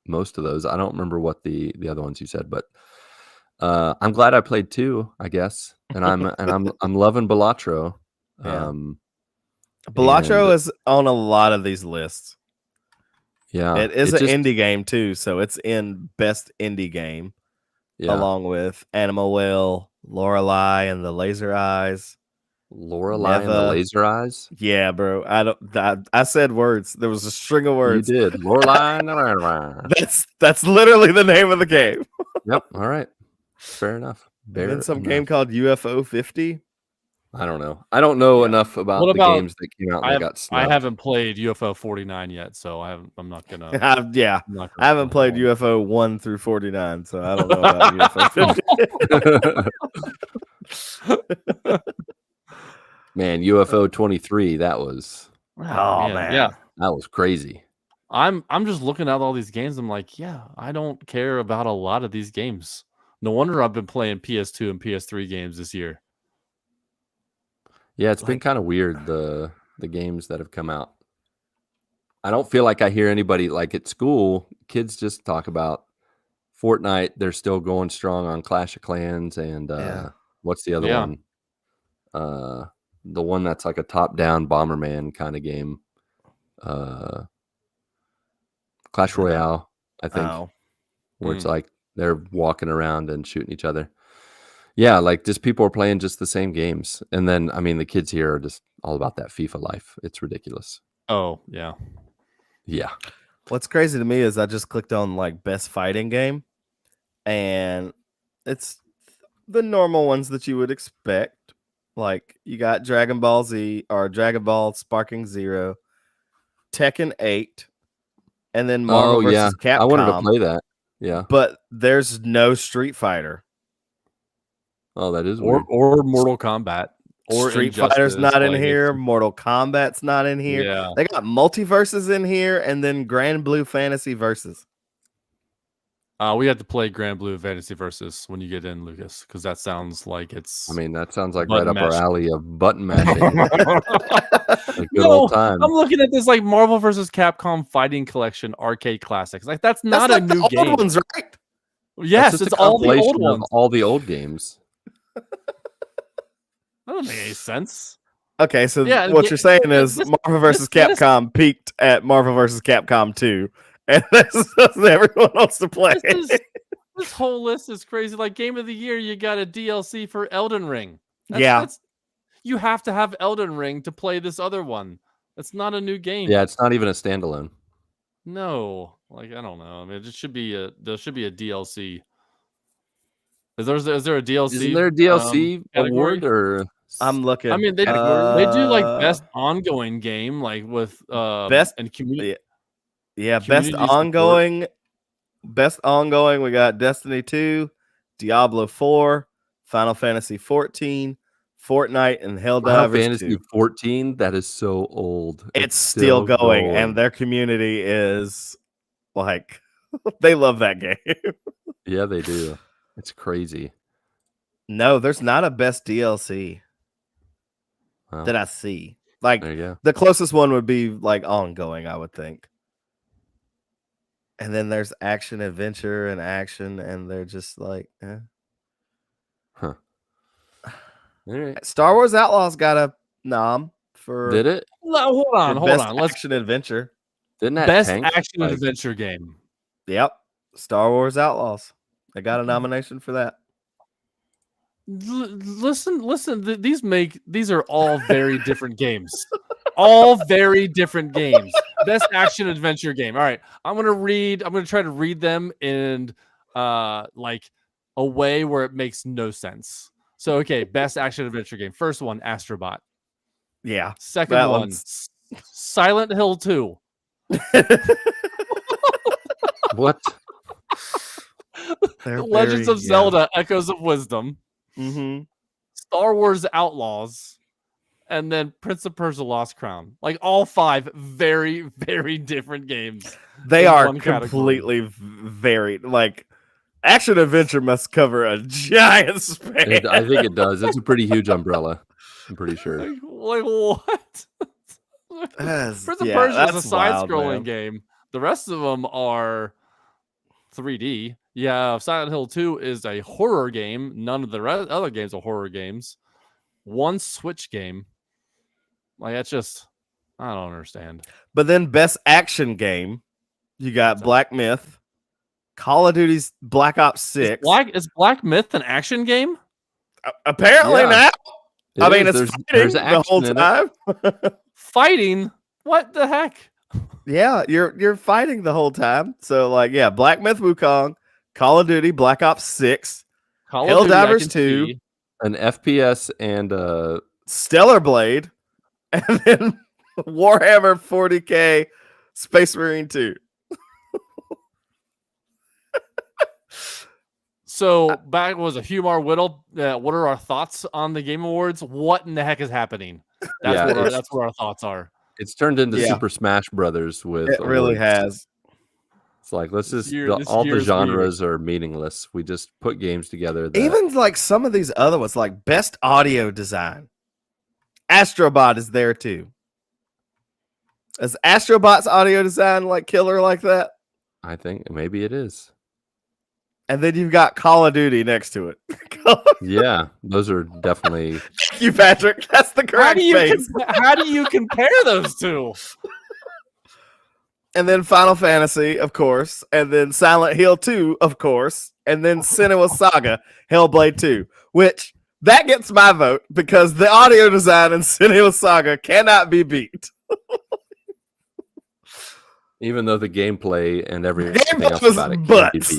most of those. I don't remember what the other ones you said, but I'm glad I played 2, I guess. And I'm loving Balatro. Yeah. Balatro and- is on a lot of these lists. Yeah. It is an indie game too, so it's in best indie game along with Animal Whale, Lorelei and the Laser Eyes. Lorelei and the Laser Eyes? Yeah, bro. I said words. There was a string of words. You did. Lorelei and the That's literally the name of the game. Yep. All right. Fair enough. And then some game called UFO 50. I don't know. I don't know enough about the games that came out that got snubbed. I haven't played UFO 49 yet, so I'm not gonna. I haven't played UFO 1 through 49, so I don't know about UFO 50. Man, UFO 23. That was. Oh man, yeah, that was crazy. I'm just looking at all these games. I'm like, yeah, I don't care about a lot of these games. No wonder I've been playing PS2 and PS3 games this year. Yeah, it's been kind of weird, the games that have come out. I don't feel like I hear anybody, like at school, kids just talk about Fortnite. They're still going strong on Clash of Clans and what's the other one? The one that's like a top-down Bomberman kind of game. Clash Royale, I think. Where it's like they're walking around and shooting each other. Yeah, like just people are playing just the same games. And then, I mean, the kids here are just all about that FIFA life. It's ridiculous. Oh, yeah. Yeah. What's crazy to me is I just clicked on like best fighting game, and it's the normal ones that you would expect. Like you got Dragon Ball Z or Dragon Ball Sparking Zero, Tekken 8, and then Marvel vs. Capcom. I wanted to play that. Yeah. But there's no Street Fighter. Oh, that is weird. Or Mortal Kombat. Or Street Fighter's not in here. Mortal Kombat's not in here. Yeah. They got multiverses in here, and then Grand Blue Fantasy Versus. We have to play Grand Blue Fantasy Versus when you get in, Lucas, because that sounds like it's. I mean, that sounds like right up our alley of button mashing. Like good old time. I'm looking at this like Marvel vs. Capcom Fighting Collection Arcade Classics. Like that's not a new game. Old ones, right? Yes, it's all the old ones. All the old games. That doesn't make any sense. Okay, so what you're saying is Marvel vs. Capcom peaked at Marvel vs. Capcom 2, and that's everyone wants to play. This whole list is crazy. Like Game of the Year, you got a DLC for Elden Ring. You have to have Elden Ring to play this other one. It's not a new game. Yeah, it's not even a standalone. No, like I don't know. I mean, there should be a DLC. Is there a DLC? Isn't there a DLC award or? I'm looking. I mean, they do like best ongoing game, like with best and community. Yeah, best ongoing. Support. Best ongoing. We got Destiny 2, Diablo 4, Final Fantasy 14, Fortnite, and Helldivers. Final Fantasy 14. That is so old. It's still going, and their community is like they love that game. Yeah, they do. It's crazy. No, there's not a best DLC that I see. Like the closest one would be like ongoing, I would think. And then there's action, adventure, and action, and they're just like, Huh. All right. Star Wars Outlaws got a nom for. Did it? No, hold on. Action adventure. Didn't that best action adventure game? Yep. Star Wars Outlaws. They got a nomination for that. Listen. These are all very different games. All very different games. Best action adventure game. All right, I'm gonna try to read them in like a way where it makes no sense. So okay, best action adventure game. First one, Astrobot. Yeah. Second one, Silent Hill 2. What? Legends of Zelda: Echoes of Wisdom. Mm-hmm. Star Wars Outlaws, and then Prince of Persia: Lost Crown. Like all 5 very, very different games. They are completely varied. Like action adventure must cover a giant span. I think it does. It's a pretty huge umbrella. I'm pretty sure. Like what? Prince of Persia is a side-scrolling game. The rest of them are 3D. Yeah, Silent Hill 2 is a horror game. None of the other games are horror games. One Switch game. Like, that's just, I don't understand. But then best action game, you got Black Myth, Call of Duty's Black Ops 6. Is Black Myth an action game? Apparently now. I mean, it's there's fighting the whole time. Fighting? What the heck? Yeah, you're fighting the whole time. So, like, yeah, Black Myth Wukong, Call of Duty, Black Ops 6, Helldivers 2, an FPS, and Stellar Blade, and then Warhammer 40K Space Marine 2. So back was a Humar Whittle. What are our thoughts on the Game Awards? What in the heck is happening? That's where our thoughts are. It's turned into Super Smash Brothers with it really has. It's like, let's just all the genres are meaningless. We just put games together. Even like some of these other ones, like best audio design. Astrobot is there too. Is Astrobot's audio design like killer like that? I think maybe it is. And then you've got Call of Duty next to it. Yeah, those are definitely. Thank you, Patrick. That's the correct face. How do you compare those two? And then Final Fantasy, of course. And then Silent Hill 2, of course. And then Senua Saga, Hellblade 2. Which, that gets my vote because the audio design in Senua Saga cannot be beat. Even though the gameplay and everything else about it butts.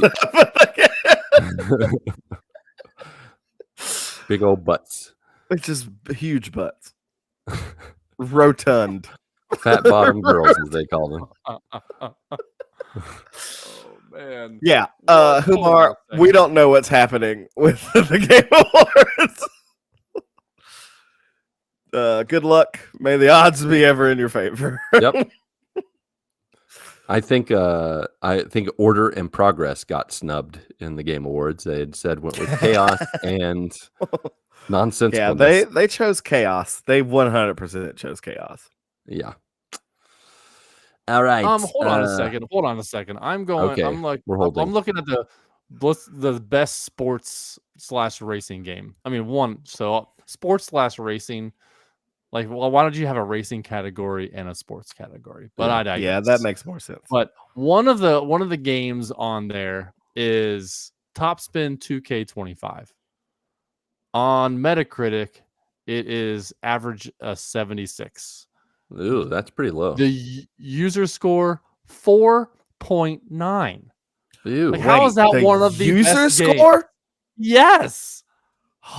Big old butts. It's just huge butts. Rotund. Fat bottom girls, as they call them. Oh, man. Yeah. Humar, we don't know what's happening with the Game Awards. Good luck. May the odds be ever in your favor. Yep. I think Order and Progress got snubbed in the Game Awards. They had said went with chaos and nonsense. Yeah, they chose chaos. They 100% chose chaos. Yeah. All right. Hold on a second. I'm going. Okay. I'm looking at the best sports/racing game. I mean, sports/racing. Like, well, why don't you have a racing category and a sports category? But I digress. Yeah, that makes more sense. But one of the games on there is Top Spin 2K25. On Metacritic, it is average 76. Ooh, that's pretty low. The user score 4.9. Ew. Like, how is that one of the user best score? Games? Yes.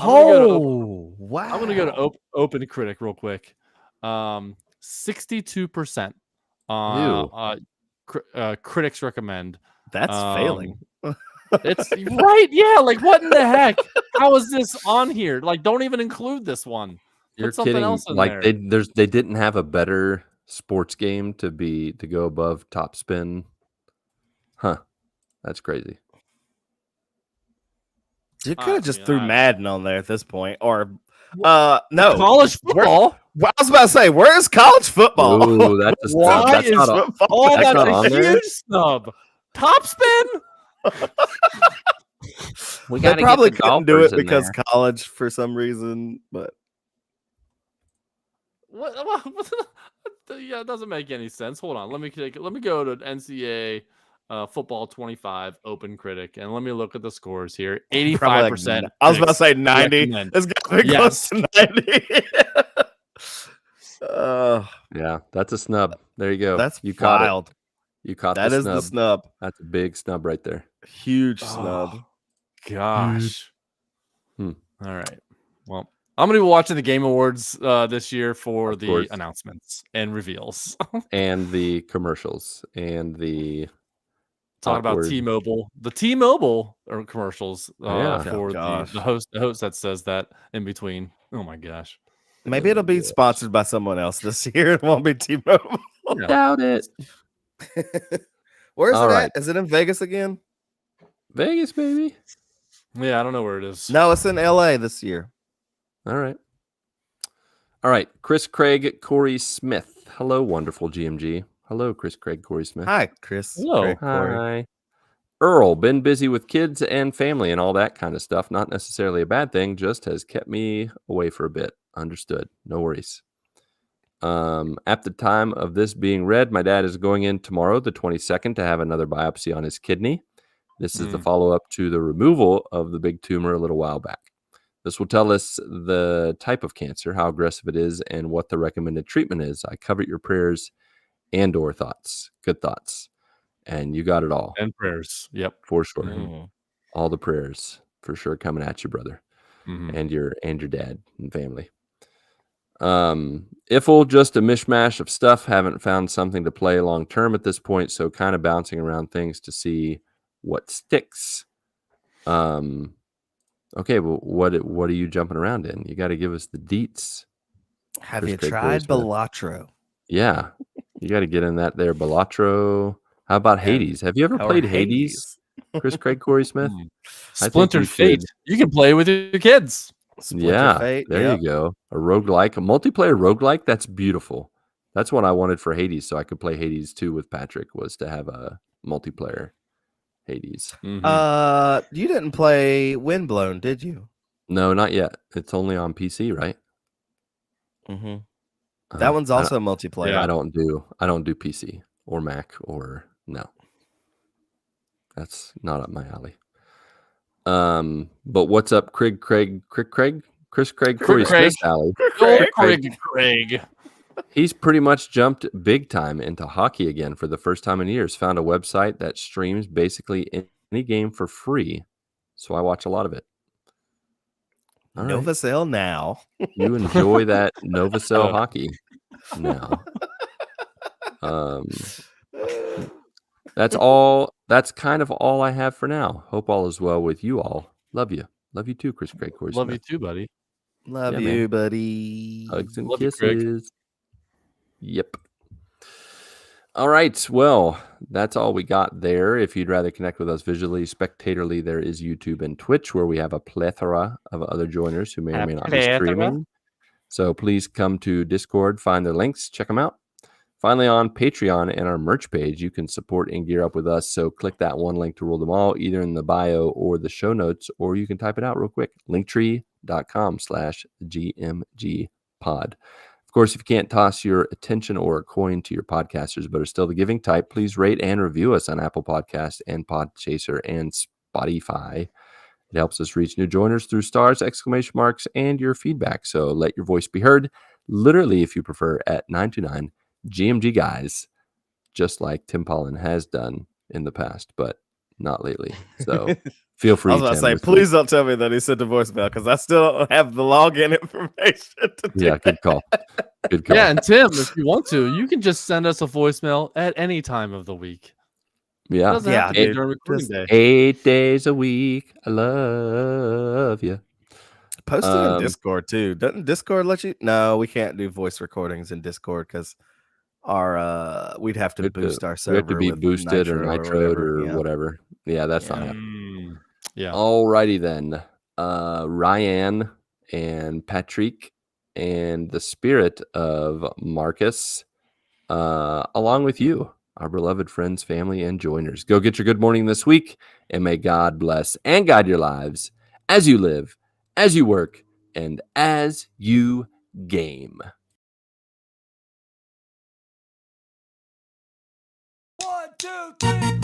Oh, wow. I'm going to go to Open Critic real quick. 62% critics recommend. That's failing. It's right. Yeah. Like, what in the heck? How is this on here? Like, don't even include this one. You're Put something kidding. else in like there. They didn't have a better sports game to go above Top Spin. Huh. That's crazy. You could have just threw Madden on there at this point, or no college football. I was about to say, where is college football? Ooh, that's not football? That's a huge snub. Top Spin. They probably couldn't do it because college for some reason, but what? Yeah, it doesn't make any sense. Hold on, let me go to NCAA. Football 25 Open Critic, and let me look at the scores here. 85%. I was about to say 90. It's got to be close to 90. Yeah, that's a snub. There you go. That's wild. You caught that. Is the snub. That's a big snub right there. Huge snub. Gosh. All right. Well, I'm going to be watching the Game Awards this year for the announcements and reveals, and the commercials and the. Talking about T-Mobile, the T-Mobile commercials for the host that says that in between. Oh my gosh! Maybe it'll be sponsored by someone else this year. It won't be T-Mobile. Doubt it. Where is it at? Is it in Vegas again? Vegas, baby. Yeah, I don't know where it is. No, it's in LA this year. All right. Chris Craig, Corey Smith. Hello, wonderful GMG. Hello, Chris Craig, Corey Smith. Hi, Chris. Hello. Craig, hi. Earl, been busy with kids and family and all that kind of stuff. Not necessarily a bad thing, just has kept me away for a bit. Understood. No worries. At the time of this being read, my dad is going in tomorrow, the 22nd, to have another biopsy on his kidney. This is the follow-up to the removal of the big tumor a little while back. This will tell us the type of cancer, how aggressive it is, and what the recommended treatment is. I covet your prayers and/or thoughts. Good thoughts. And you got it all. And prayers. Yep. For sure. All the prayers for sure coming at you, brother. And your dad and family. Ifl, just a mishmash of stuff. Haven't found something to play long term at this point, so kind of bouncing around things to see what sticks. Okay, well, what are you jumping around in? You got to give us the deets. Have you tried Balatro? Yeah, you got to get in that there Balatro. How about Hades? Have you ever played Hades? Chris Craig, Corey Smith? Splintered Fate. You can play with your kids. Fate, there you go. A roguelike, a multiplayer roguelike. That's beautiful. That's what I wanted for Hades, so I could play Hades 2 with Patrick, was to have a multiplayer Hades. You didn't play Windblown, did you? No, not yet. It's only on PC, right? That one's also multiplayer. Yeah, I don't do PC or Mac or no. That's not up my alley. But what's up, Chris Craig, Corey Smith's alley? Craig. He's pretty much jumped big time into hockey again for the first time in years. Found a website that streams basically any game for free, so I watch a lot of it. All Novacell right. Now. You enjoy that Novacell hockey now. That's all. That's kind of all I have for now. Hope all is well with you all. Love you. Love you too, Chris Craig. Corey Love Smith. you too, buddy. Love you, man. Buddy. Hugs and Love kisses. Yep. All right. Well, that's all we got there. If you'd rather connect with us visually, spectatorly, there is YouTube and Twitch, where we have a plethora of other joiners who may or may not be streaming. So please come to Discord, find their links, check them out. Finally, on Patreon and our merch page, you can support and gear up with us. So click that one link to rule them all, either in the bio or the show notes, or you can type it out real quick. Linktree.com/GMGpod. Of course, if you can't toss your attention or a coin to your podcasters, but are still the giving type, please rate and review us on Apple Podcasts and Podchaser and Spotify. It helps us reach new joiners through stars, exclamation marks, and your feedback. So let your voice be heard, literally, if you prefer, at 929 GMG Guys, just like Tim Pollen has done in the past, but not lately. So feel free. I was about to say, please don't tell me that he sent a voicemail, because I still don't have the login information. Good call. Good call. Yeah, and Tim, if you want to, you can just send us a voicemail at any time of the week. Yeah, during recording day. 8 days a week. I love you. Post it in Discord too. Doesn't Discord let you? No, we can't do voice recordings in Discord because our we'd have to boost our server. We have to be boosted or nitroed or whatever. Yeah, that's not happening. Yeah. Alrighty then. Ryan and Patrick and the spirit of Marcus, along with you, our beloved friends, family, and joiners. Go get your good morning this week, and may God bless and guide your lives as you live, as you work, and as you game. 1, 2, 3.